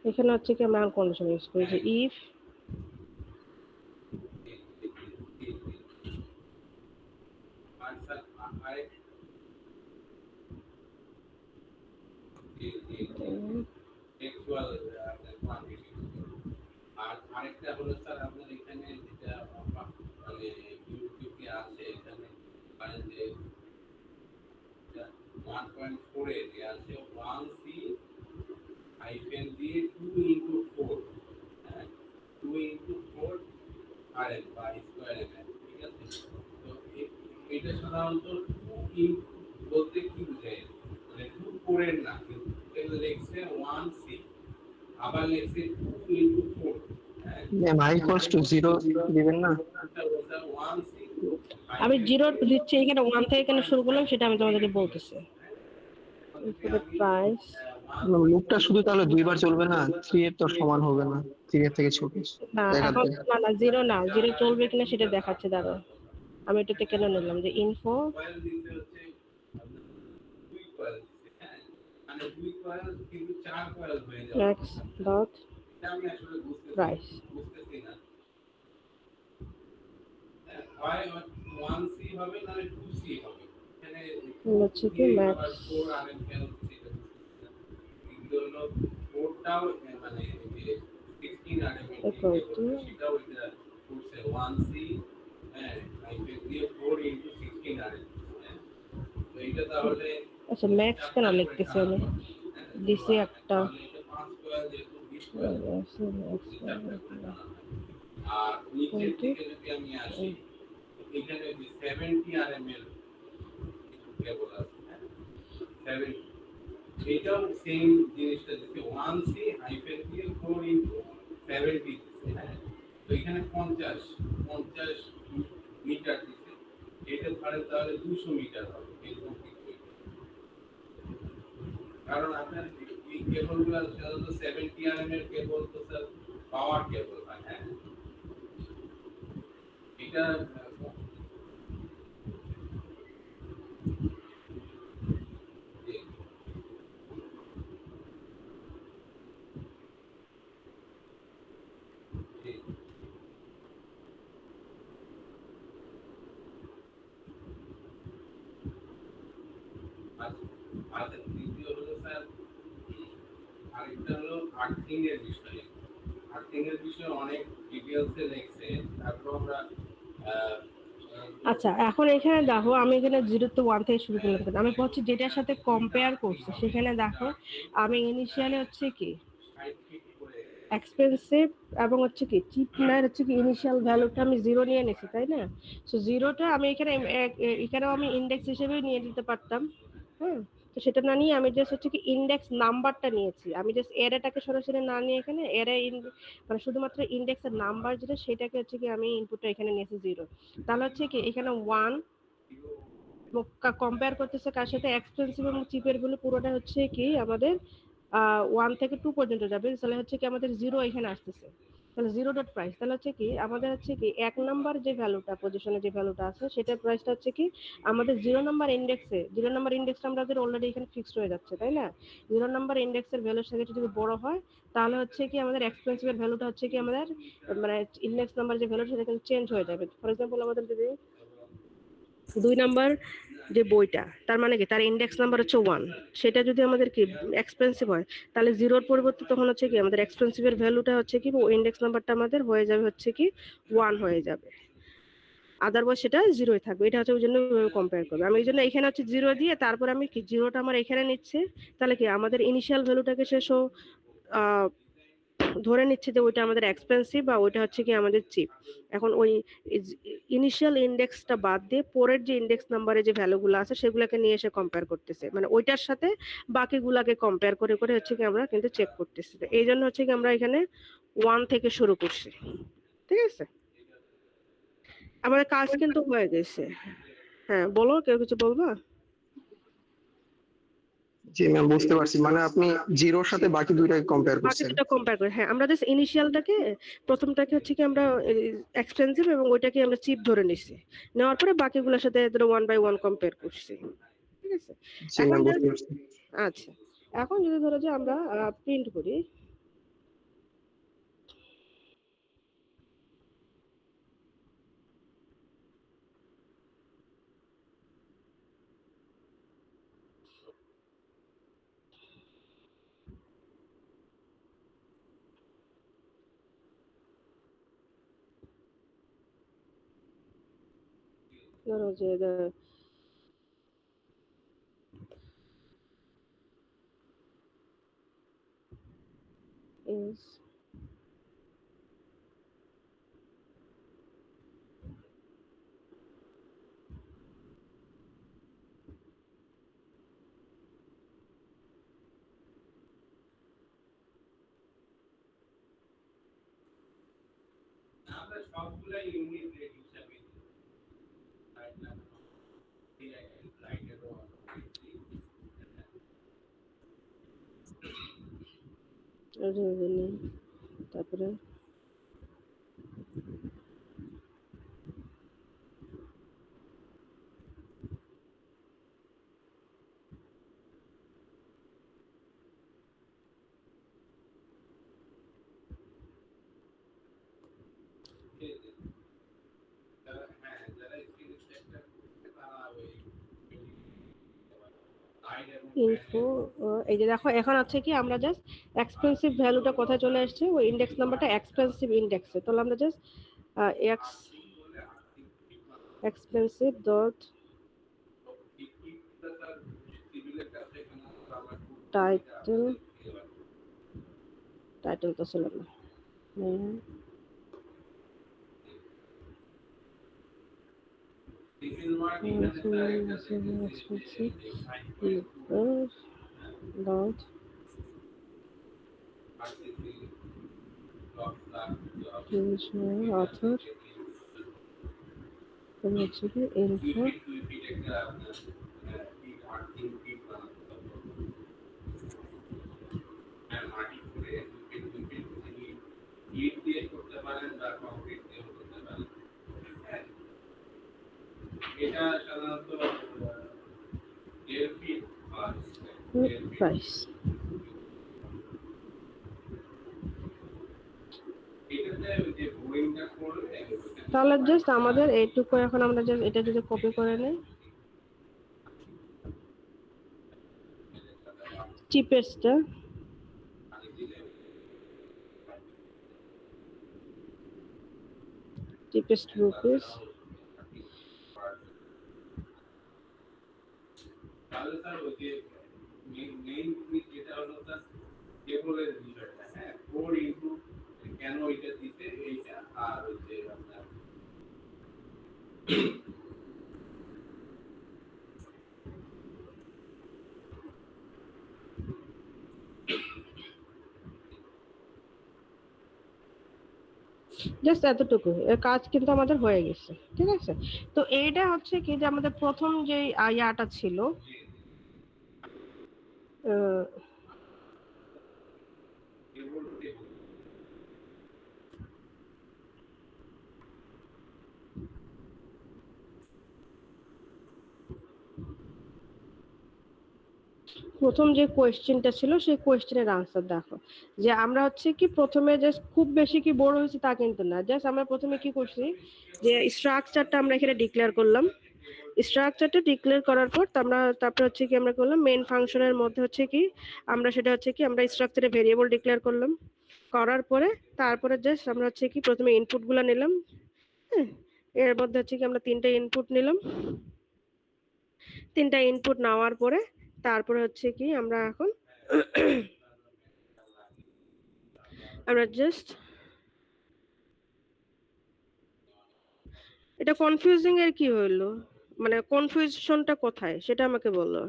এখানে হচ্ছে কি আমরা কন্ডিশন ইউজ করি যে ইফ আর আরেকটা হলো স্যার আপনার এখানে যেটা মানে ইউটিউবে আছে এখানে মানে যে 1.4 এর আছে 1c হাইফেন দিয়ে 2 × 4, হ্যাঁ 2 × 4 আর বা স্কয়ার এর, ঠিক আছে। তো এটা সাধারণত বলতে কি বোঝায়, মানে 2 4 এর না, কিন্তু এটা লেখছে 1 6, আবার লেখছে 2 into 4। হ্যাঁ, ম্যাম i equals to 0 দিবেন না? ওটা 1 6 আমি জিরো দিচ্ছি এখানে, ওয়ান থেকে এখানে শুরু করলাম, সেটা আমি তোমাদেরকে বলতেছি। প্রাইস লুপটা শুধু তাহলে দুইবার চলবে না, 3 এর তো সমান হবে না, 3 এর থেকে ছোট না, এখন দেখাচ্ছে। না জিরো না, জিরো চলবে কিনা সেটা দেখাচ্ছে। দাঁড়াও, আমি এটাতে কেন নিলাম যে ইনফো কয়েল দিতে হচ্ছে আপনার 2 কয়েল দিতে, হ্যাঁ, মানে 2 কয়েল কিন্তু 4 কয়েল হয়ে যাবে। ম্যাক্স ডট এটা আমি আসলে প্রাইস বুঝতেছি না। হয় 1C হবে না 2C হবে, এখানে হচ্ছে কি ম্যাক্স 4 আর এম কেন সেটা কিন্তু হলো 4টাও মানে এই যে 16 আর এম equal to সেটাও এটা করছে 1C, হ্যাঁ, হাইফেন দিয়ে 4 into 16 আর এম। তো এটা তাহলে আচ্ছা ম্যাক্স কেন লিখতেছি আমি, দিছি একটা তাহলে এটা 5 কয়েল যেহেতু 20 কয়েল, আর নিচের দিকে যদি আমি আসি, এখানে যে 70 আরএম এর কেবল আছে, হ্যাঁ, 70, এটাও সেম জিনিসটা দিচ্ছে 1C হাইফেন দিয়ে 4 into 70 দিচ্ছে, হ্যাঁ। তো এখানে 50 মিটার দিচ্ছে, এটা তাহলে 200 মিটার হবে এরকম কিছু একটা। কারণ আপনার এই কেবলগুলো সাধারণত 70 আরএম এর কেবল তো স্যার পাওয়ার কেবল হয়, হ্যাঁ। এটা আচ্ছা, দ্বিতীয় হলো স্যার, আরেকটা হলো আর্থিং এর বিষয়ে। আর্থিং এর বিষয়ে অনেক ডিটেইলসে লেখছে, তারপর আমরা আহ, আচ্ছা এখন এখানে দেখো, আমি এখানে জিরো তো ওয়ান থেকে শুরু করলাম কেন? আমি বলছি যেটার সাথে কম্পেয়ার করছি সেখানে দেখো, আমি ইনিশিয়ালি হচ্ছে কি 60 ফিট করে এক্সপেন্সিভ এবং হচ্ছে কি চিপ না, হচ্ছে কি ইনিশিয়াল ভ্যালুটা আমি জিরো নিয়ে নিয়েছি, তাই না? সো জিরোটা আমি এখানে এখানেও আমি ইন্ডেক্স হিসেবে নিয়ে দিতে পারতাম, হ্যাঁ। তো সেটা না নিয়ে আমি জাস্ট হচ্ছে কি ইন্ডেক্স নাম্বারটা নিয়েছি, আমি জাস্ট এরেটাকে সরাসরি না নিয়ে এখানে এরে মানে শুধুমাত্র ইন্ডেক্সের নাম্বার যেটা সেটাকে হচ্ছে কি আমি ইনপুটটা এখানে নিয়েছি জিরো। তাহলে হচ্ছে কি এখানে ওয়ান কম্পেয়ার করতেছে কার সাথে, এক্সপেন্সিভ এবং চিপের গুলো পুরোটা হচ্ছে কি আমাদের ওয়ান থেকে টু পর্যন্ত যাবে, তাহলে হচ্ছে কি আমাদের জিরো এখানে আসতেছে। তাহলে জিরো ডট প্রাইস, তাহলে হচ্ছে কি আমাদের হচ্ছে কি এক নাম্বার যে ভ্যালুটা পজিশনে যে ভ্যালুটা আছে সেটার প্রাইসটা হচ্ছে কি আমাদের জিরো নাম্বার ইন্ডেক্সে, জিরো নাম্বার ইন্ডেক্সটা আমাদের অলরেডি এখানে ফিক্সড হয়ে যাচ্ছে, তাই না? জিরো নাম্বার ইন্ডেক্সের ভ্যালুর সাথে যদি বড় হয় তাহলে হচ্ছে কি আমাদের এক্সপেন্সিভের ভ্যালুটা হচ্ছে কি আমাদের মানে ইন্ডেক্স নাম্বার যে ভ্যালু সেটা কিন্তু চেঞ্জ হয়ে যাবে। ফর এক্সাম্পল আমাদের যদি 2 নাম্বার যে বইটা, তার মানে কি তার ইন্ডেক্স নাম্বার হচ্ছে 1, সেটা যদি আমাদের কি এক্সপেন্সিভ হয় তাহলে জিরোর পরিবর্তে তখন হচ্ছে কি আমাদের এক্সপেন্সিভের ভ্যালুটা হচ্ছে কি ইন্ডেক্স নাম্বারটা আমাদের হয়ে যাবে হচ্ছে কি 1 হয়ে যাবে, আদারওয়াইজ সেটা জিরোই থাকবে। এটা হচ্ছে ওই জন্য কম্পেয়ার করবে, আমি এই জন্য এখানে হচ্ছে জিরো দিয়ে তারপর আমি কি জিরোটা আমার এখানে নিচ্ছে, তাহলে কি আমাদের ইনিশিয়াল ভ্যালুটাকে শেষ ধরে নিচ্ছে যে ওইটা আমাদের এক্সপেন্সিভ বা ওইটা হচ্ছে কি আমাদের চিপ। এখন ওই ইনিশিয়াল ইন্ডেক্সটা বাদ দিয়ে পরের যে ইন্ডেক্স নাম্বারে যে ভ্যালুগুলো আছে সেগুলোকে নিয়ে এসে কম্পেয়ার করতেছে, মানে ওইটার সাথে বাকিগুলাকে কম্পেয়ার করে করে হচ্ছে কি আমরা কিন্তু চেক করতেছি। এই জন্য হচ্ছে কি আমরা এখানে ওয়ান থেকে শুরু করছি, ঠিক আছে? আমাদের কাজ কিন্তু হয়ে গেছে। হ্যাঁ বলো, কেউ কিছু বলবা? জি ম্যাম বুঝতে পারছি, মানে আপনি জিরোর সাথে বাকি দুইটাকে কম্পেয়ার বাকি করছেন। দুটো কম্পেয়ার করে, হ্যাঁ আমরা জাস্ট ইনিশিয়ালটাকে প্রথমটাকে হচ্ছে কি আমরা এক্সপেন্সিভ এবং ওইটাকে আমরা চিপ ধরে নিছি, নেওয়ার পরে বাকিগুলোর সাথে ওয়ান বাই ওয়ান কম্পেয়ার করছি, ঠিক আছে? জি এখন ম্যাম যদি বুঝতে পারছি। আচ্ছা, এখন যদি ধরো যে আমরা প্রিন্ট করি, ধরো যে is আমরা সবগুলাই ইউনিট রেট হিসাবে তারপরে ইনফো, এই যে দেখো এখন আছে কি আমরা জাস্ট এক্সপেন্সিভ ভ্যালুটা কোথায় চলে আসছে, ওই ইন্ডেক্স নাম্বারটা এক্সপেন্সিভ ইন্ডেক্সে। তাহলে আমরা just expensive dot title, title তো ছিল না, ডট অথর হচ্ছে কি ইনফো ইট দিয়ে করতে পারেন বা কংক্রিট দিয়ে করতে পারেন। এটা সাধারণত এলপি প্রাইস। তাহলে জাস্ট আমাদের এইটুকু এখন আমরা জাস্ট এটা যদি কপি করে নেই, চিপেস্ট cheapest rupees, তাহলে স্যার ওই যে মেইন যেটা হলো স্যার টেবলের বিষয়টা, হ্যাঁ 4 ইনটু কেন এটা দিতে এইটা, আর হচ্ছে আপনার জাস্ট এতটুকু, এর কাজ কিন্তু আমাদের হয়ে গেছে, ঠিক আছে। তো এইটা হচ্ছে কি যে আমাদের প্রথম যে ইয়াটা ছিল, প্রথম যে কোয়েশ্চেনটা ছিল সেই কোয়েশ্চেনের আনসার দেখো, যে আমরা হচ্ছে কি প্রথমে জাস্ট খুব বেশি কি বড় হয়েছে তা কিন্তু না, জাস্ট আমরা প্রথমে কি করছি যে স্ট্রাকচারটা আমরা এখানে ডিক্লেয়ার করলাম। স্ট্রাকচারটা ডিক্লেয়ার করার পর তারপর হচ্ছে কি আমরা করলাম মেইন ফাংশনের মধ্যে হচ্ছে কি আমরা সেটা হচ্ছে কি আমরা স্ট্রাকচারে ভেরিয়েবল ডিক্লেয়ার করলাম। করার পরে তারপরে জাস্ট আমরা হচ্ছে কি প্রথমে ইনপুটগুলো নিলাম, হ্যাঁ এর মধ্যে হচ্ছে কি আমরা তিনটা ইনপুট নিলাম। তিনটা ইনপুট নেওয়ার পরে তারপরে হচ্ছে কি আমরা এখন আমরা জাস্ট এটা কনফিউজিং এর কি হইলো, মানে কনফিউশনটা কোথায় সেটা আমাকে বলো।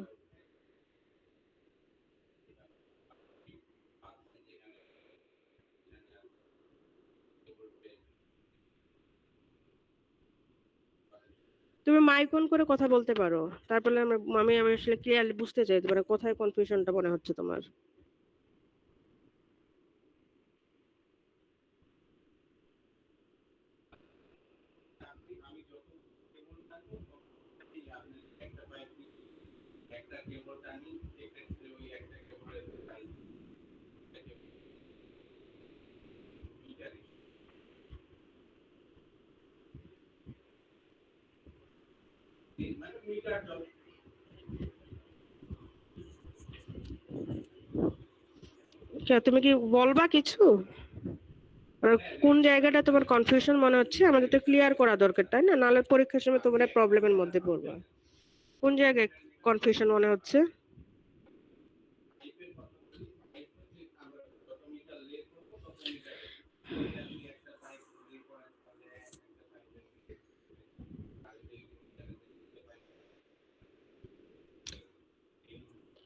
তুমি মাইক অন করে কথা বলতে পারো, তারপরে আমি আসলে ক্লিয়ারলি বুঝতে চাই মানে কোথায় কনফিউশনটা মনে হচ্ছে তোমার। একটা কেবল টানি, এক্ষেত্রে ওই একটা কেবলের সাইজ মানে মিটার চলে। তুমি কি বলবা কিছু, কোন জায়গাটা তোমার কনফিউশন মনে হচ্ছে আমাদের তো ক্লিয়ার করা দরকার, তাই না? নাহলে পরীক্ষার সময় তোমরা প্রবলেমের মধ্যে পড়বে। কোন জায়গায় কনফিউশন মনে হচ্ছে?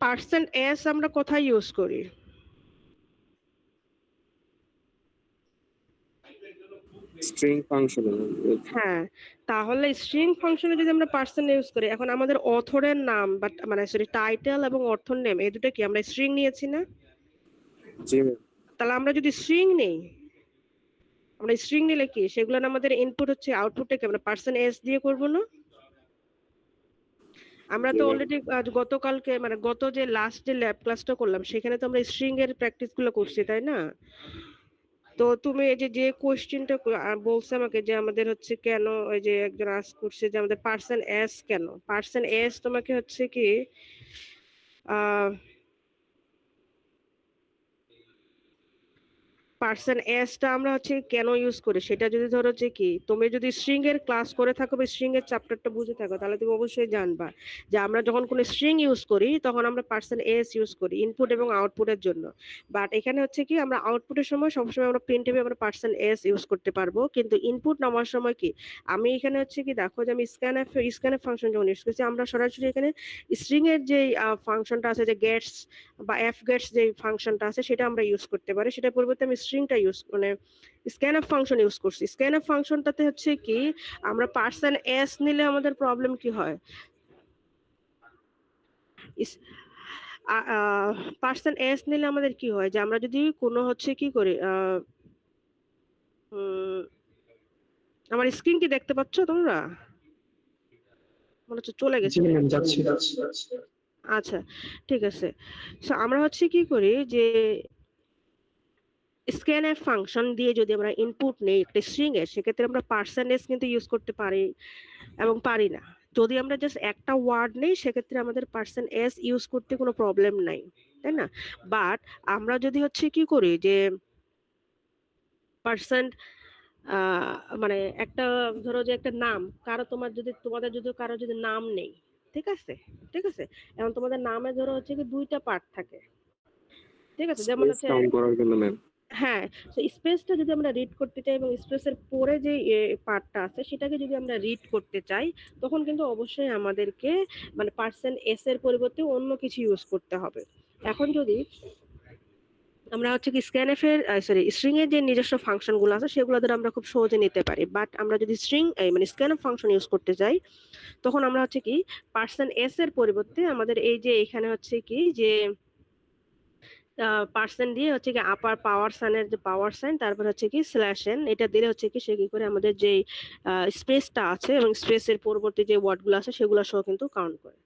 পার্সেন্ট এস আমরা কোথায় ইউজ করি? স্ট্রিং ফাংশন হ্যাঁ, তাহলে স্ট্রিং ফাংশনে যদি আমরা পার্সন ইউজ করি, এখন আমাদের অথরের নাম বাট মানে সরি টাইটেল এবং অথর নেম এই দুটো কি আমরা স্ট্রিং নিয়েছি না? জি ম্যাম। তাহলে আমরা যদি স্ট্রিং নেই, আমরা স্ট্রিং নিলে কি সেগুলো না আমাদের ইনপুট হচ্ছে আউটপুটটা কি আমরা পার্সন এস দিয়ে করব না? আমরা তো অলরেডি গতকালকে মানে গত যে লাস্ট যে ল্যাব ক্লাসটা করলাম সেখানে তো আমরা স্ট্রিং এর প্র্যাকটিস গুলো করছি তাই না? তো তুমি এই যে যে কোশ্চেনটা বলছে আমাকে যে আমাদের হচ্ছে কেন ওই যে একজন আস্ক করছে যে আমাদের পার্সন এস কেন, পার্সন এস তোমাকে হচ্ছে কি আহ পার্সন এসটা আমরা হচ্ছে কেন ইউজ করি সেটা যদি ধরো যে কি তুমি যদি স্ট্রিং এর ক্লাস করে থাকো বা স্ট্রিং এর চ্যাপ্টারটা বুঝে থাকো তাহলে তুমি অবশ্যই জানবা যে আমরা যখন কোনো স্ট্রিং ইউজ করি তখন আমরা পার্সন এস ইউজ করি ইনপুট এবং আউটপুটের জন্য। বাট এখানে হচ্ছে কি আমরা আউটপুটের সময় সবসময় আমরা প্রিন্টএফে আমরা পার্সন এস ইউজ করতে পারবো, কিন্তু ইনপুট নেওয়ার সময় কি আমি এখানে হচ্ছে কি দেখো যে আমি স্ক্যানএফ ফাংশন যখন ইউজ করছি আমরা সরাসরি এখানে স্ট্রিং এর যে ফাংশনটা আছে যে গেটস বা এফ গেটস যে ফাংশনটা আছে সেটা আমরা ইউজ করতে পারি, সেটা পরিবর্তে আমি স্ট্রিংটা ইউজ মানে স্ক্যানএফ ফাংশন ইউজ করছি। স্ক্যানএফ ফাংশনটাতে হচ্ছে কি আমরা পার্সন এস নিলে আমাদের প্রবলেম কি হয়, পার্সন এস নিলে আমাদের কি হয় যে আমরা যদি কোনো হচ্ছে কি করি আমার স্ক্রিন কি দেখতে পাচ্ছ তোমরা? মনে হচ্ছে চলে জি গেছে। ম্যাম, যাচ্ছি। আচ্ছা ঠিক আছে, সো আমরা হচ্ছে কি করি যে স্ক্যানএফ ফাংশন দিয়ে যদি আমরা ইনপুট নেই একটা স্ট্রিং এর সেক্ষেত্রে আমরা পার্সেন্টেজ কিন্তু ইউজ করতে পারি এবং পারি না। যদি আমরা জাস্ট একটা ওয়ার্ড নেই সেক্ষেত্রে আমাদের পার্সেন্ট এস ইউজ করতে কোনো প্রবলেম নাই, তাই না? বাট আমরা যদি হচ্ছে কি করি যে পার্সেন্ট মানে একটা ধরো যে একটা নাম কারো তোমাদের যদি কারো যদি নাম নেই, ঠিক আছে ঠিক আছে, এখন তোমাদের নামে ধরো হচ্ছে কি দুইটা পার্ট থাকে, ঠিক আছে, যেমন স্পেস হচ্ছে কাউন্ট করার জন্য ম্যাম। হ্যাঁ, তো স্পেসটা যদি আমরা রিড করতে চাই এবং স্পেসের পরে যে পার্টটা আছে সেটাকে যদি আমরা রিড করতে চাই তখন কিন্তু অবশ্যই আমাদেরকে মানে পার্সেন্ট এস এর পরিবর্তে অন্য কিছু ইউজ করতে হবে। এখন যদি আমরা হচ্ছে কি স্ক্যানএফ এর স্ট্রিং এর যে নিজস্ব ফাংশন গুলো আছে সেগুলো দ্বারা আমরা খুব সহজে নিতে পারি, বাট আমরা যদি স্ট্রিং মানে স্ক্যানএফ ফাংশন ইউজ করতে চাই তখন আমরা হচ্ছে কি পার্সেন্ট এস এর পরিবর্তে আমাদের এই যে এখানে হচ্ছে কি যে পার্সেন্ট দিয়ে হচ্ছে কি আপার পাওয়ার সাইনের যে পাওয়ার সাইন তারপর হচ্ছে কি স্ল্যাশ এন এটা দিলে হচ্ছে কি সে কি করে আমাদের যে স্পেসটা আছে এবং স্পেসের পরবর্তী যে ওয়ার্ডগুলো আছে সেগুলো সহ কিন্তু কাউন্ট করে।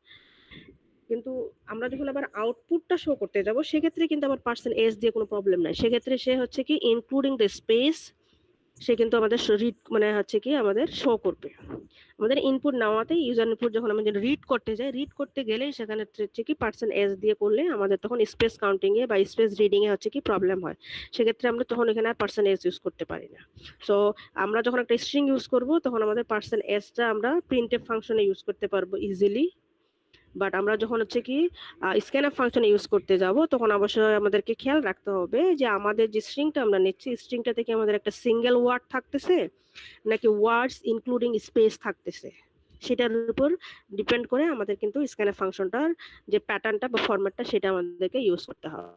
কিন্তু আমরা যখন আবার আউটপুটটা শো করতে যাব সেক্ষেত্রে কিন্তু আবার পার্সেন্ট এস দিয়ে কোনো প্রবলেম নাই, সেক্ষেত্রে সে হচ্ছে কি ইনক্লুডিং দ্য স্পেস সে কিন্তু আমাদের রিড মানে হচ্ছে কি আমাদের শো করবে। আমাদের ইনপুট নেওয়াতে ইউজার ইনপুট যখন আমরা রিড করতে যাই রিড করতে গেলেই সেখানে হচ্ছে কি পার্সেন্ট এস দিয়ে করলে আমাদের তখন স্পেস কাউন্টিং এ বা স্পেস রিডিং এ হচ্ছে কি প্রবলেম হয়, সেক্ষেত্রে আমরা তখন এখানে আর পার্সেন্ট এস ইউজ করতে পারি না। সো আমরা যখন একটা স্ট্রিং ইউজ করব তখন আমাদের পার্সেন্ট এসটা আমরা প্রিন্টএফ ফাংশনে ইউজ করতে পারবো ইজিলি, বাট আমরা যখন হচ্ছে কি স্ক্যানএফ ফাংশন ইউজ করতে যাব তখন অবশ্যই আমাদেরকে খেয়াল রাখতে হবে যে আমাদের যে স্ট্রিংটা আমরা নিচ্ছি স্ট্রিংটা থেকে আমাদের একটা সিঙ্গেল ওয়ার্ড থাকতেছে নাকি ওয়ার্ডস ইনক্লুডিং স্পেস থাকতেছে সেটার উপর ডিপেন্ড করে আমাদের কিন্তু স্ক্যানএফ ফাংশনটার যে প্যাটার্নটা বা ফরম্যাটটা সেটা আমাদেরকে ইউজ করতে হবে।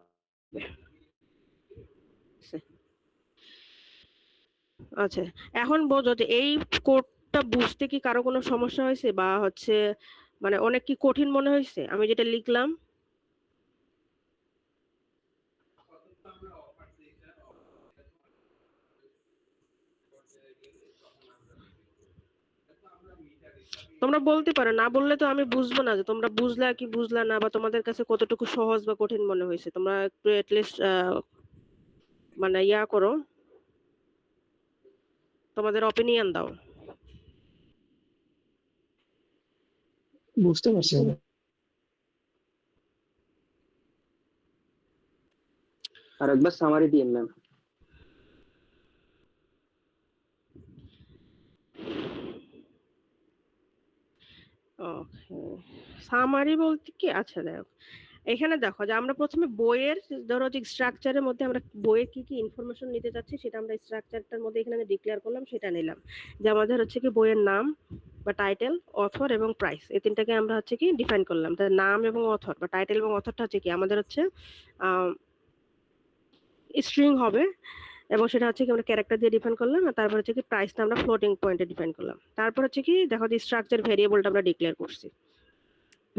আচ্ছা, এখন বোঝো যে এই কোডটা বুঝতে কি কারো কোনো সমস্যা হয়েছে বা হচ্ছে মানে অনেক কি কঠিন মনে হয়েছে আমি যেটা লিখলাম? তোমরা বলতে পারো, না বললে তো আমি বুঝবো না যে তোমরা বুঝলা কি বুঝলা না বা তোমাদের কাছে কতটুকু সহজ বা কঠিন মনে হয়েছে। তোমরা একটু এটলিস্ট মানে ইয়া করো, তোমাদের অপিনিয়ন দাও। বুঝতে পারছি। আর একবার সামারি দিন ম্যাম। ওকে, সামারি বলতে কি আচ্ছা দেখো এখানে দেখো যে আমরা প্রথমে বইয়ের ধরো যে স্ট্রাকচারের মধ্যে আমরা বইয়ের কি কি ইনফরমেশন নিতে চাচ্ছি সেটা আমরা স্ট্রাকচারটার মধ্যে এখানে ডিক্লেয়ার করলাম, সেটা নিলাম যে আমাদের হচ্ছে কি বইয়ের নাম বা টাইটেল অথর এবং প্রাইস এই তিনটাকে আমরা হচ্ছে কি ডিফাইন করলাম। তার নাম এবং অথর বা টাইটেল এবং অথরটা হচ্ছে কি আমাদের হচ্ছে স্ট্রিং হবে এবং সেটা হচ্ছে কি আমরা ক্যারেক্টার দিয়ে ডিফাইন করলাম, আর তারপর হচ্ছে কি প্রাইসটা আমরা ফ্লোটিং পয়েন্টে ডিফাইন করলাম। তারপর হচ্ছে কি দেখো যে স্ট্রাকচার ভেরিয়েবলটা আমরা ডিক্লেয়ার করছি।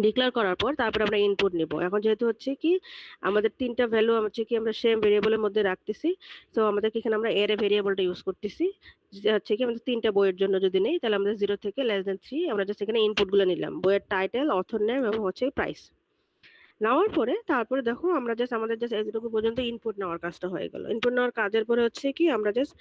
ডিক্লেয়ার করার পর তারপর আমরা ইনপুট নিব। এখন যেহেতু হচ্ছে কি আমাদের তিনটা ভ্যালু হচ্ছে কি আমরা সেম ভেরিয়েবলের মধ্যে রাখতেছি, তো আমাদের এখানে আমরা এর ভেরিয়েবলটা ইউজ করতেছি, যে হচ্ছে কি আমাদের তিনটা বইয়ের জন্য যদি নেই তাহলে আমরা 0 থেকে <3 আমরা জাস্ট এখানে ইনপুটগুলো নিলাম, বইয়ের টাইটেল, অথর নেম এবং হচ্ছে প্রাইস। নেওয়ার পরে তারপরে দেখো আমরা জাস্ট আমাদের জাস্ট এতটুকু পর্যন্ত ইনপুট নেওয়ার কাজটা হয়ে গেল। ইনপুট নেওয়ার কাজের পরে হচ্ছে কি আমরা জাস্ট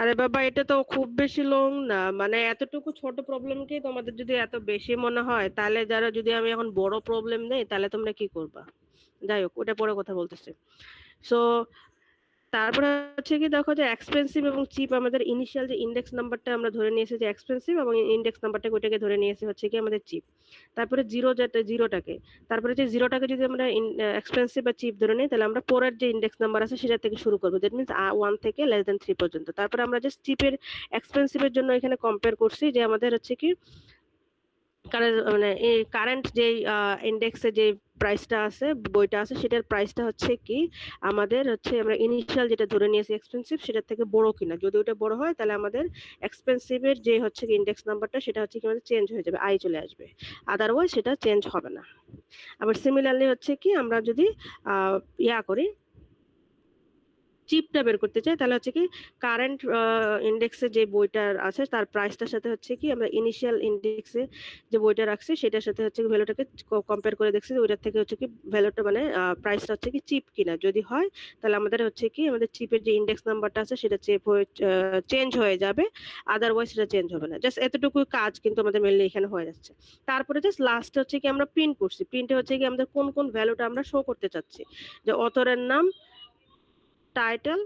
আরে বাবা এটা তো খুব বেশি লং না, মানে এতটুকু ছোট প্রবলেমকে তোমাদের যদি এত বেশি মনে হয় তাহলে যারা যদি আমি এখন বড় প্রবলেম নেই তাহলে তোমরা কি করবা? যাই হোক ওটা পরে কথা বলতেছি। সো তারপরে হচ্ছে কি দেখো যে এক্সপেন্সিভ এবং চিপ আমাদের ইনিশিয়াল যে ইন্ডেক্স নাম্বারটা আমরা ধরে নিয়েছি যে এক্সপেন্সিভ, এবং ইন্ডেক্স নাম্বারটা ওইটাকে ধরে নিয়েছি হচ্ছে কি আমাদের চিপ। তারপরে জিরোটাকে, তারপরে যে জিরোটাকে যদি আমরা এক্সপেন্সিভ বা চিপ ধরে নিই তাহলে আমরা পরের যে ইন্ডেক্স নাম্বার আছে সেটা থেকে শুরু করবো, দ্যাট মিনস 1 থেকে <3 পর্যন্ত। তারপরে আমরা জাস্ট চিপের এক্সপেন্সিভের জন্য এখানে কম্পেয়ার করছি যে আমাদের হচ্ছে কি মানে এই কারেন্ট যে ইন্ডেক্সে যে প্রাইসটা আছে, বইটা আছে, সেটার প্রাইসটা হচ্ছে কি আমাদের হচ্ছে আমরা ইনিশিয়াল যেটা ধরে নিয়েছি এক্সপেন্সিভ সেটার থেকে বড় কিনা। যদি ওটা বড় হয় তাহলে আমাদের এক্সপেন্সিভের যে হচ্ছে কি ইন্ডেক্স নাম্বারটা সেটা হচ্ছে কি আমাদের চেঞ্জ হয়ে যাবে, আই চলে আসবে, আদারওয়াইজ সেটা চেঞ্জ হবে না। আবার সিমিলারলি হচ্ছে কি আমরা যদি ইয়া করি চিপটা বের করতে চাই তাহলে হচ্ছে কি কারেন্ট ইন্ডেক্সে যে বইটা আছে তার প্রাইসটার সাথে হচ্ছে কি আমরা ইনিশিয়াল ইন্ডেক্সে যে বইটা রাখছি সেটার সাথে হচ্ছে কি ভ্যালুটাকে কম্পেয়ার করে দেখছি যে ওইটার থেকে হচ্ছে কি ভ্যালুটা মানে প্রাইসটা হচ্ছে কি চিপ কিনা। যদি হয় তাহলে আমাদের হচ্ছে কি আমাদের চিপের যে ইন্ডেক্স নাম্বারটা আছে সেটা চেঞ্জ হয়ে যাবে, আদারওয়াইজ সেটা চেঞ্জ হবে না। জাস্ট এতটুকু কাজ কিন্তু আমাদের মেনলি এখানে হয়ে যাচ্ছে। তারপরে জাস্ট লাস্টে হচ্ছে কি আমরা প্রিন্ট করছি, প্রিন্টে হচ্ছে কি আমাদের কোন কোন ভ্যালুটা আমরা শো করতে চাচ্ছি, যে অথরের নাম, টাইটেল,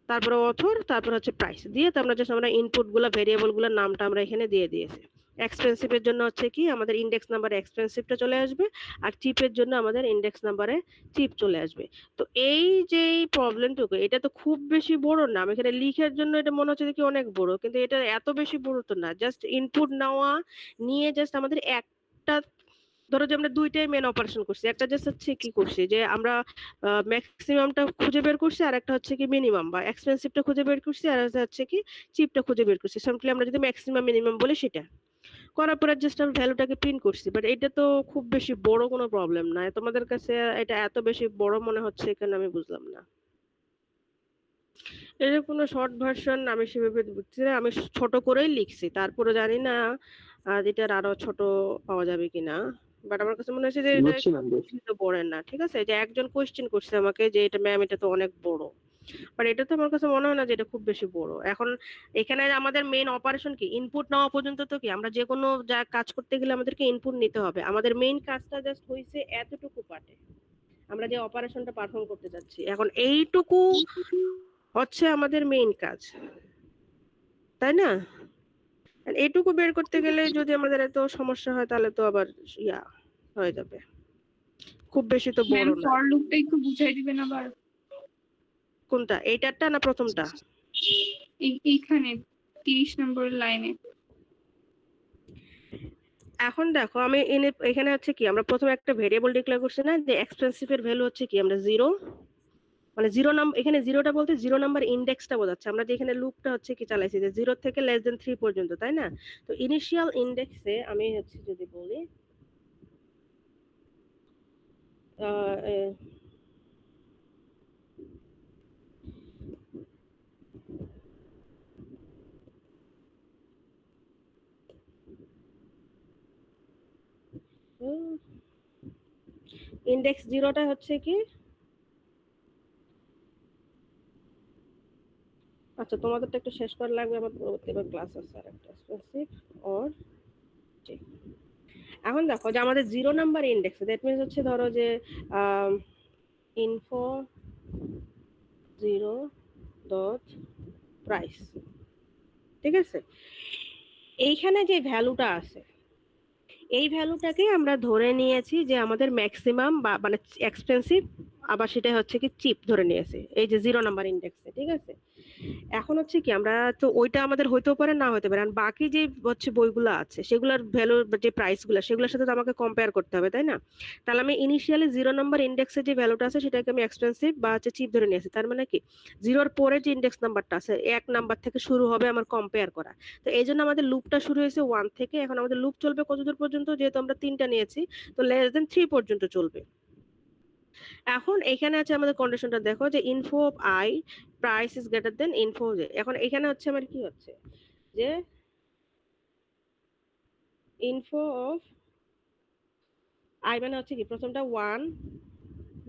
তারপরে অথর, তারপর হচ্ছে প্রাইস দিয়ে তো আমরা জাস্ট আমরা ইনপুট গুলা ভেরিয়েবল গুলোর নামটা আমরা এখানে দিয়ে দিয়েছি। এক্সপেন্সিভের জন্য হচ্ছে কি আমাদের ইন্ডেক্স নাম্বারে এক্সপেন্সিভটা চলে আসবে, আর চিপের জন্য আমাদের ইন্ডেক্স নাম্বারে চিপ চলে আসবে। তো এই যে প্রবলেমটুকু এটা তো খুব বেশি বড় না, আমি এখানে লিখার জন্য এটা মনে হচ্ছে কি অনেক বড়, কিন্তু এটা এত বেশি বড় তো না। জাস্ট ইনপুট নেওয়া নিয়ে জাস্ট আমাদের একটা, ধরো যে আমরা দুইটাই মেন অপারেশন করছি, একটা জাস্ট হচ্ছে কি করছি যে আমরা ম্যাক্সিমামটা খুঁজে বের করছি, আর একটা হচ্ছে কি মিনিমাম বা এক্সপেন্সিভটা খুঁজে বের করছি, আর একটা হচ্ছে কি চিপটা খুঁজে বের করছি। সিম্পলি আমরা যদি ম্যাক্সিমাম মিনিমাম বলি সেটা করার পরে জাস্ট আমরা ভ্যালুটাকে প্রিন্ট করছি। বাট এটা তো খুব বেশি বড় কোনো প্রবলেম না, তোমাদের কাছে এটা এত বেশি বড় মনে হচ্ছে এখানে আমি বুঝলাম না। এর কোনো শর্ট ভার্সন আমি সেভাবে বুঝছি না, আমি ছোট করেই লিখছি, তারপরে জানি না এটার আরো ছোট পাওয়া যাবে কিনা। বাট আমার কাছে মনে হচ্ছে যে এটা বুঝছি ম্যাম, বুঝছি। তো বড় না। ঠিক আছে, যে একজন কোয়েশ্চেন করছে আমাকে যে এটা ম্যাম এটা তো অনেক বড়, বাট এটা তো আমার কাছে মনে হয় না যে এটা খুব বেশি বড়। এখন এখানে আমাদের মেইন অপারেশন কি ইনপুট নেওয়া পর্যন্ত, তো কি আমরা যে কোনো যা কাজ করতে গেলে আমাদেরকে ইনপুট নিতে হবে। আমাদের মেইন কাজটা জাস্ট হইছে এতটুকু পার্টে, আমরা যে অপারেশনটা পারফর্ম করতে যাচ্ছি এখন এইটুকু হচ্ছে আমাদের মেইন কাজ, তাই না? আর এইটুকু বের করতে গেলে যদি আমাদের এত সমস্যা হয় তাহলে তো আবার ইয়া হয়ে যাবে, খুব বেশি তো বড় ম্যাম না। ফর লুপটা একটু বুঝাই দিবেন আবার। কোনটা, এইটারটা না প্রথমটা? এইখানে 30 নম্বর লাইনে। এখন দেখো আমি এখানে হচ্ছে কি আমরা প্রথমে একটা ভেরিয়েবল ডিক্লেয়ার করছি না, যে এক্সপেন্সিভ এর ভ্যালু হচ্ছে কি আমরা 0, মানে 0 নাম্বার, এখানে 0টা বলতে 0 নাম্বার ইন্ডেক্সটা বোঝাচ্ছে। আমরা যে এখানে লুপটা হচ্ছে কি চালাইছি যে 0 থেকে <3 পর্যন্ত, তাই না? তো ইনিশিয়াল ইন্ডেক্সে আমি হচ্ছে যদি বলি ইন্ডেক্স 0টা হচ্ছে কি, আচ্ছা তোমাদেরটা একটু শেষ করা লাগবে, আমার পরবর্তী এবার ক্লাস আছে আর একটা এক্সপেন্সিভ অর চিপ। এখন দেখো যে আমাদের 0 নাম্বার ইন্ডেক্স, দ্যাট মিন্স হচ্ছে ধরো যে ইনফো 0 ডট প্রাইস, ঠিক আছে? এইখানে যে ভ্যালুটা আছে এই ভ্যালুটাকে আমরা ধরে নিয়েছি যে আমাদের ম্যাক্সিমাম বা মানে এক্সপেন্সিভ আবার সেটা হচ্ছে কি চিপ ধরে নিয়েছে এই যে 0 নাম্বার ইন্ডেক্সে, ঠিক আছে। এখন হচ্ছে কি আমরা তো ওইটা আমাদের হইতেও পারে না হতে পারে, আর বাকি যে হচ্ছে বইগুলো আছে সেগুলোর ভ্যালু যে প্রাইসগুলো সেগুলোর সাথে তো আমাকে কম্পেয়ার করতে হবে, তাই না? তাহলে আমি ইনিশিয়ালি 0 নাম্বার ইন্ডেক্সে যে ভ্যালুটা আছে সেটাকে আমি এক্সপেন্সিভ বা হচ্ছে চিপ ধরে নিয়েছি। তার মানে কি 0-র পরে যে ইন্ডেক্স নাম্বারটা আছে 1 নাম্বার থেকে শুরু হবে আমার কম্পেয়ার করা। তো এই জন্য আমাদের লুপটা শুরু হয়েছে 1 থেকে, এখন আমাদের লুপ চলবে কতদূর পর্যন্ত, যেহেতু আমরা 3টা নিয়েছি তো লেস দেন 3 পর্যন্ত চলবে। এখন এখানে আছে আমাদের কন্ডিশনটা দেখো যে info of I price is greater than info, এখন এখানে হচ্ছে আমার কি হচ্ছে যে ইনফো অফ আই মানে হচ্ছে কি প্রথমটা 1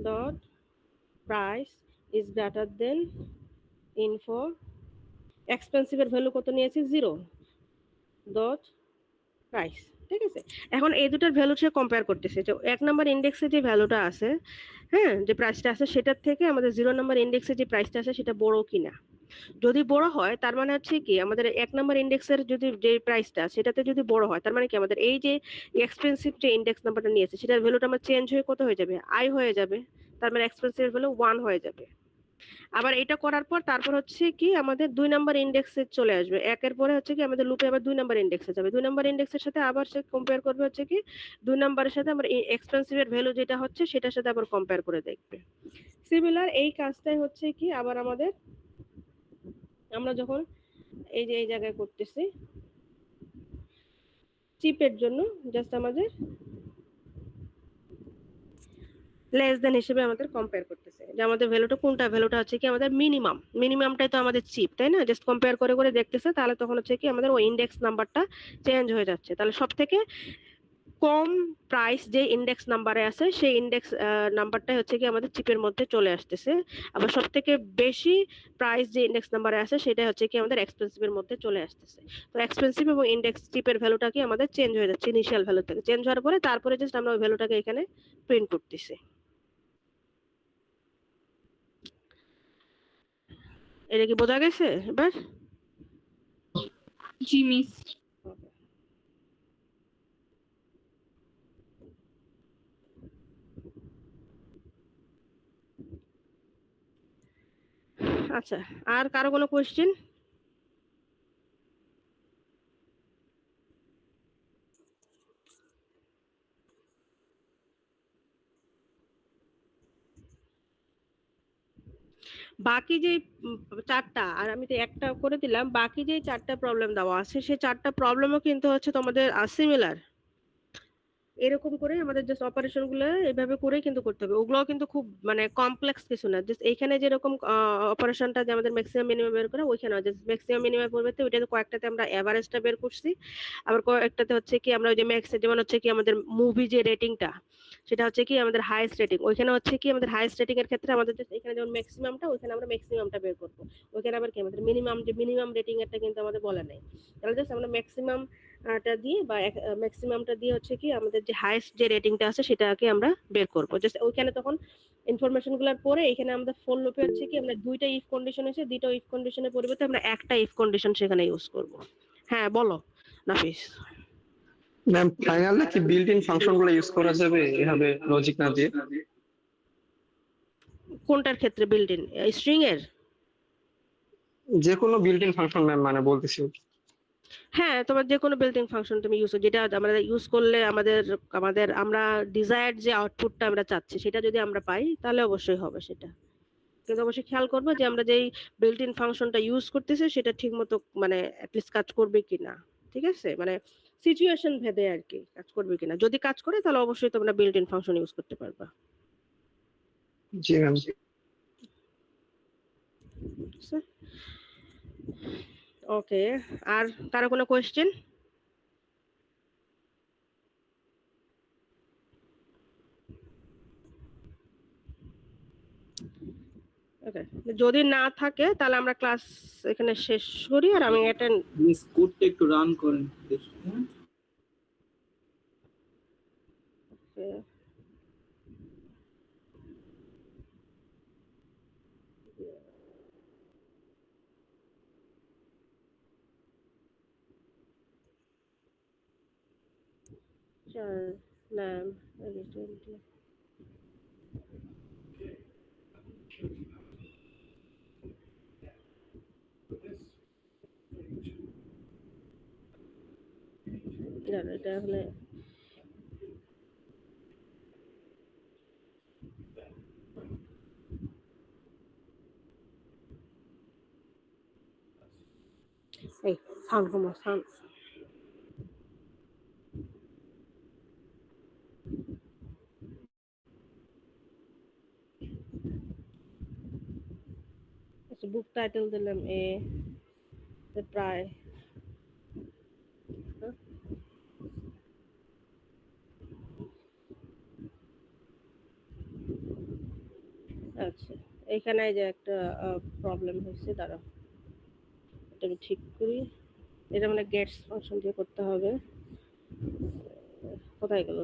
dot price is greater than info, এক্সপেন্সিভের ভ্যালু কত নিয়েছি 0 ডট প্রাইস, ঠিক আছে। এখন এই দুটার ভ্যালু সে কম্পেয়ার করতেছে যে 1 নাম্বার ইন্ডেক্সে যে ভ্যালুটা আছে, হ্যাঁ যে প্রাইসটা আছে সেটার থেকে আমাদের 0 নাম্বার ইন্ডেক্সে যে প্রাইসটা আছে সেটা বড় কিনা। যদি বড় হয় তার মানে হচ্ছে কি আমাদের 1 নাম্বার ইন্ডেক্সের যদি যে প্রাইসটা সেটাতে যদি বড় হয় তার মানে কি আমাদের এই যে এক্সপেন্সিভ যে ইন্ডেক্স নাম্বারটা নিয়েছে সেটার ভ্যালুটা আমার চেঞ্জ হয়ে কত হয়ে যাবে, আই হয়ে যাবে। তার মানে এক্সপেন্সিভ ভ্যালু 1 হয়ে যাবে। আবার এটা করার পর তারপর হচ্ছে কি আমাদের 2 নাম্বার ইন্ডেক্সে চলে আসবে, একের পরে হচ্ছে কি আমাদের লুপে আবার 2 নাম্বার ইন্ডেক্সে যাবে, 2 নাম্বার ইন্ডেক্সের সাথে আবার সে কম্পেয়ার করবে হচ্ছে কি 2 নাম্বারের সাথে আমরা এক্সপেন্সিভের ভ্যালু যেটা হচ্ছে সেটার সাথে আবার কম্পেয়ার করে দেখবে। সিমিলার এই কাজটাই হচ্ছে কি আবার আমাদের আমরা যখন এই যে এই জায়গায় করতেছি চিপের জন্য জাস্ট আমাদের লেস দেন হিসেবে আমাদের কম্পেয়ার করতেছে যে আমাদের ভ্যালুটা কোনটা, ভ্যালুটা হচ্ছে কি আমাদের মিনিমামটাই তো আমাদের চিপ, তাই না? জাস্ট কম্পেয়ার করে করে দেখতেছে, তাহলে তখন হচ্ছে কি আমাদের ওই ইন্ডেক্স নাম্বারটা চেঞ্জ হয়ে যাচ্ছে। তাহলে সব থেকে কম প্রাইস যে ইন্ডেক্স নাম্বারে আছে সেই ইন্ডেক্স নাম্বারটাই হচ্ছে কি আমাদের চিপের মধ্যে চলে আসতেছে। আবার সব থেকে বেশি প্রাইস যে ইন্ডেক্স নাম্বারে আছে সেটা হচ্ছে কি আমাদের এক্সপেন্সিভের মধ্যে চলে আসতেছে। তো এক্সপেন্সিভ এবং ইন্ডেক্স চিপের ভ্যালুটা কি আমাদের চেঞ্জ হয়ে যাচ্ছে ইনিশিয়াল ভ্যালু থেকে, চেঞ্জ হওয়ার পরে তারপরে জাস্ট আমরা ওই ভ্যালুটাকে এখানে প্রিন্ট করতেছি। এটা কি বোঝা গেছে এবার? জি মিস। আচ্ছা, আর কারো কোনো কোয়েশ্চেন? বাকি যে চারটা, আর আমি তো একটা করে দিলাম, বাকি যে চারটা প্রবলেম দেওয়া আছে সেই চারটা প্রবলেমও কিন্তু হচ্ছে তোমাদের সিমিলার। এরকম করে আমাদের জাস্ট অপারেশন গুলো এইভাবে করে কিন্তু করতে হবে, ওগুলোও কিন্তু খুব মানে কমপ্লেক্স কিছু না। জাস্ট এইখানে যেরকম অপারেশনটা যে আমাদের ম্যাক্সিমাম মিনিমাম বের করে ওইখানে জাস্ট ম্যাক্সিমাম মিনিমাম পরিবর্তে ওইটাতে কয়েকটাতে আমরা এভারেজটা বের করছি, আবার কয়েকটাতে হচ্ছে কি আমরা ওই যে ম্যাক্স যেমন হচ্ছে কি আমাদের মুভি যে রেটিংটা সেটা হচ্ছে কি আমাদের হাইয়েস্ট রেটিং, ওইখানে হচ্ছে কি আমাদের হাইয়েস্ট রেটিং এর ক্ষেত্রে আমাদের জাস্ট এখানে যেমন ম্যাক্সিমামটা ওইখানে আমরা ম্যাক্সিমামটা বের করবো, ওইখানে আবার কি আমাদের মিনিমাম যে মিনিমাম রেটিং এরটা কিন্তু আমাদের বলা নাই। তাহলে জাস্ট আমরা ম্যাক্সিমাম টা দিয়ে বা ম্যাক্সিমামটা দিয়ে হচ্ছে কি আমাদের যে হাইয়েস্ট যে রেটিংটা আছে সেটাকে আমরা বের করব। জাস্ট ওইখানে তখন ইনফরমেশন গুলার পরে এখানে আমাদের ফোর লুপে হচ্ছে কি আমরা দুইটা ইফ কন্ডিশন আছে, দুইটা ইফ কন্ডিশনের পরিবর্তে আমরা একটা ইফ কন্ডিশন সেখানে ইউজ করব। হ্যাঁ বলো নাফিস। ম্যাম ফাইনালে কি বিল্ট ইন ফাংশন গুলো ইউজ করা যাবে এভাবে লজিক না দিয়ে? কোনটার ক্ষেত্রে বিল্ট ইন স্ট্রিং এর? যে কোনো বিল্ট ইন ফাংশন ম্যাম মানে বলতেছি। হ্যাঁ তোমার যে কোনো বিল্ট ইন ফাংশন তুমি ইউজ, যেটা আমরা ইউজ করলে আমাদের আমাদের আমরা ডিজায়ার্ড যে আউটপুটটা আমরা চাচ্ছি সেটা যদি আমরা পাই তাহলে অবশ্যই হবে সেটা। কিন্তু অবশ্যই খেয়াল করবো যে আমরা যেই বিল্ট ইন ফাংশনটা ইউজ করতেছি সেটা ঠিক মতো মানে অ্যাটলিস্ট কাজ করবে কিনা, ঠিক আছে? মানে সিচুয়েশন ভেদে আর কি কাজ করবে কিনা, যদি কাজ করে তাহলে অবশ্যই তোমরা বিল্ট ইন ফাংশন ইউজ করতে পারবা। জি ম্যাম। ওকে, আর কারো কোনো কোয়েশ্চেন? ওকে, যদি না থাকে তাহলে আমরা ক্লাস এখানে শেষ করি, আর আমি অ্যাটেন্ড মিস কোডটা একটু রান করেন দেখি। Sure. No. জানো এটা হলে এই সাউন্ড কমা সাউন্ড। আচ্ছা বুক টাইটেল দিলাম এ প্রায় আচ্ছা এখানে এই যে একটা প্রবলেম হয়েছে, দাঁড়াও এটা আমি ঠিক করি। এটা মানে গেটস ফাংশন দিয়ে করতে হবে। কোথায় গেল?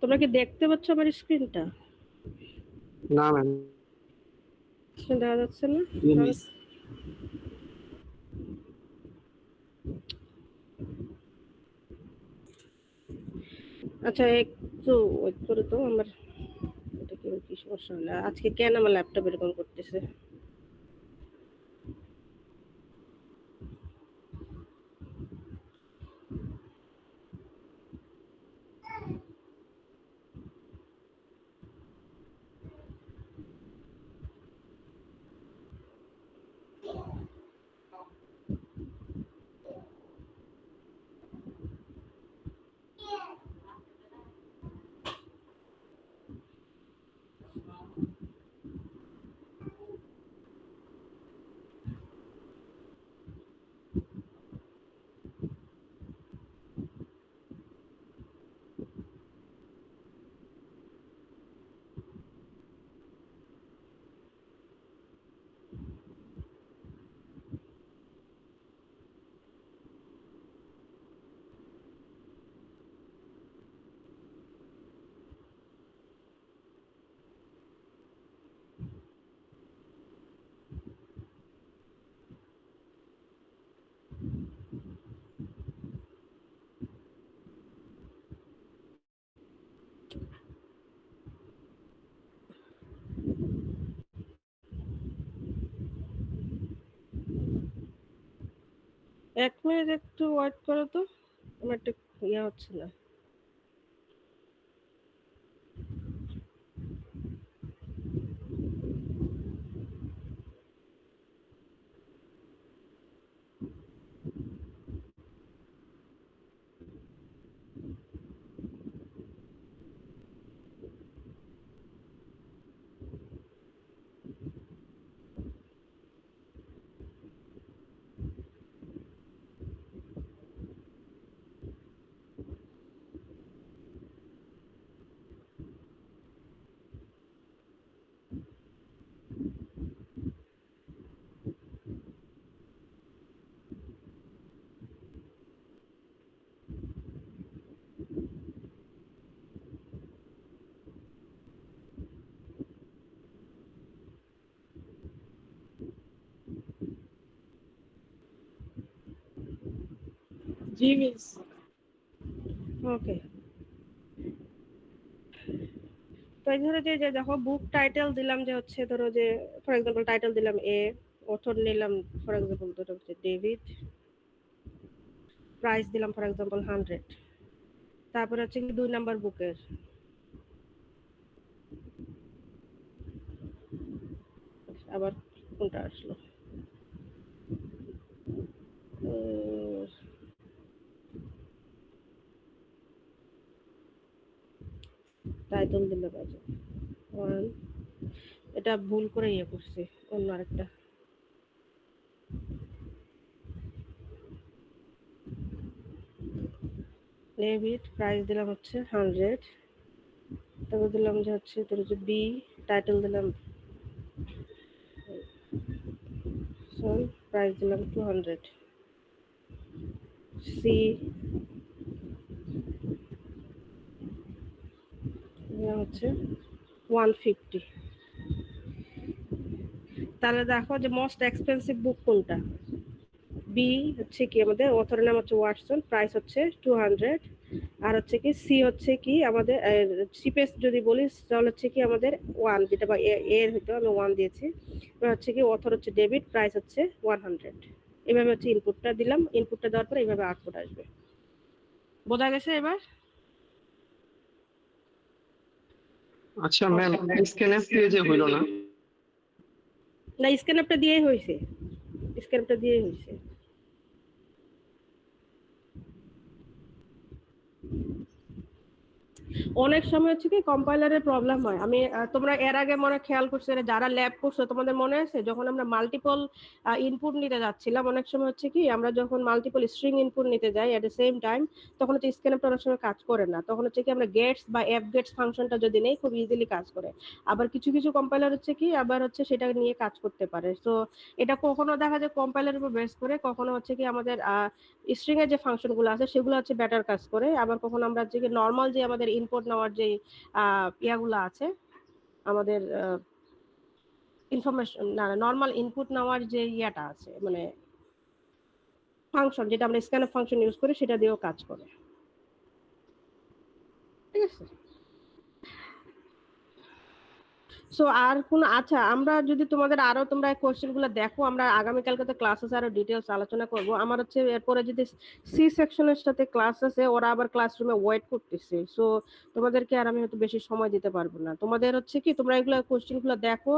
তোমরা কি দেখতে পাচ্ছ আমার স্ক্রিনটা? না ম্যাম। স্ক্রিন দেখা যাচ্ছে না? মিস আচ্ছা একটু ওয়েট করে তো, আমার এটা কি সমস্যা হলো আজকে, কেন আমার ল্যাপটপ এরকম করতেছে? এক মিনিট একটু ওয়েট করো তো, আমার একটা ইয়ে হচ্ছে না। ওকে, তো এই ধরো যে দেখো বুক টাইটেল দিলাম যে হচ্ছে ধরো যে ফর এক্সাম্পল টাইটেল দিলাম এ, অথর নিলাম ফর এক্সাম্পল ধরো হচ্ছে ডেভিড, প্রাইস দিলাম ফর এক্সাম্পল 100, তারপরে হচ্ছে কি 2 নাম্বার বুকের আবার কোনটা আসলো, টাইটেল দিলে বাজে 1, এটা ভুল করে ইয়ে করছি অন্য আরেকটা, ডেভিড প্রাইস দিলাম হচ্ছে 100, তারপর দিলাম যে হচ্ছে তোর যে বি, টাইটেল দিলাম প্রাইস দিলাম 200, সি দিলাম হচ্ছে 150। তাহলে দেখো যে মোস্ট এক্সপেন্সিভ বুক কোনটা, বি হচ্ছে কি আমাদের অথরের নাম হচ্ছে ওয়াটসন, প্রাইস হচ্ছে 200, আর হচ্ছে কি সি হচ্ছে কি আমাদের চিপেস্ট যদি বলিস তাহলে হচ্ছে কি আমাদের 1, যেটা বা এর হইতো আমি 1 দিয়েছি, এবার হচ্ছে কি অথর হচ্ছে ডেবিট, প্রাইস হচ্ছে 100। এইভাবে হচ্ছে ইনপুটটা দিলাম, ইনপুটটা দেওয়ার পরে এইভাবে আউটপুট আসবে। বোঝা গেছে এবার? আচ্ছা ম্যাম, স্ক্যানএফ দিয়ে যে হইলো না, না স্ক্যানআপটা দিয়েই হয়েছে, স্ক্যানআপটা দিয়েই হয়েছে। অনেক সময় হচ্ছে কি কম্পাইলারের প্রবলেম হয়। আমি তোমরা এর আগে মনে খেয়াল করছো, যারা ল্যাব করছো তোমাদের মনে আছে যখন আমরা মাল্টিপল ইনপুট নিতে যাচ্ছিলাম, অনেক সময় হচ্ছে কি আমরা যখন মাল্টিপল স্ট্রিং ইনপুট নিতে যাই এট দ্য সেম টাইম, তখন হচ্ছে স্ক্যানআপটা অনেক সময় কাজ করে না। তখন হচ্ছে কি আমরা গেটস বা এফ গেটস ফাংশনটা যদি নেই খুব ইজিলি কাজ করে। আবার কিছু কিছু কম্পাইলার হচ্ছে কি আবার হচ্ছে সেটা নিয়ে কাজ করতে পারে। তো এটা কখনো দেখা যায় কম্পাইলারের উপর বেস করে, কখনো হচ্ছে কি আমাদের স্ট্রিং এর যে ফাংশনগুলো আছে সেগুলো হচ্ছে বেটার কাজ করে, আবার কখনো আমরা হচ্ছে কি নর্মাল যে আমাদের ইনপুট নেওয়ার যে ইয়াগুলো আছে আমাদের ইনফরমেশন, না নর্মাল ইনপুট নেওয়ার যে ইয়াটা আছে মানে ফাংশন, যেটা আমরা স্ক্যানআপ ফাংশন ইউজ করি সেটা দিয়েও কাজ করে। ঠিক আছে, সো আর কোন, আচ্ছা আমরা যদি তোমাদের আরো তোমরা কোশ্চেন গুলো দেখো, আমরা আগামীকালকে তো ক্লাস আছে আরো ডিটেলস আলোচনা করব। আমার হচ্ছে এরপরে যদি সি সেকশনের সাথে ক্লাস আছে, ওরা আবার ক্লাসরুমে ওয়েট করতেছে, সো তোমাদেরকে আর আমি হয়তো বেশি সময় দিতে পারবো না। তোমাদের হচ্ছে কি তোমরা এগুলো কোশ্চেন গুলো দেখো,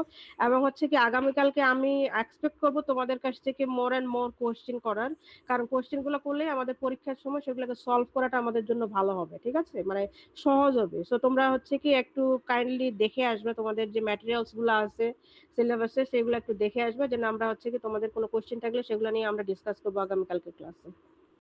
এবং হচ্ছে কি আগামীকালকে আমি এক্সপেক্ট করব তোমাদের কাছ থেকে মোর এন্ড মোর কোশ্চেন করার, কারণ কোশ্চেন গুলো করলে আমাদের পরীক্ষার সময় সেগুলোকে সলভ করাটা আমাদের জন্য ভালো হবে। ঠিক আছে, মানে সহজ হবে। সো তোমরা হচ্ছে কি একটু কাইন্ডলি দেখে আসবে, তোমাদের যে ম্যাটেরিয়ালস গুলো আছে সিলেবাসে সেগুলো একটু দেখে আসবে, যেন আমরা হচ্ছে কি তোমাদের কোনো কোশ্চেন থাকলে সেগুলো নিয়ে আমরা ডিসকাস করবো আগামীকালকে ক্লাসে।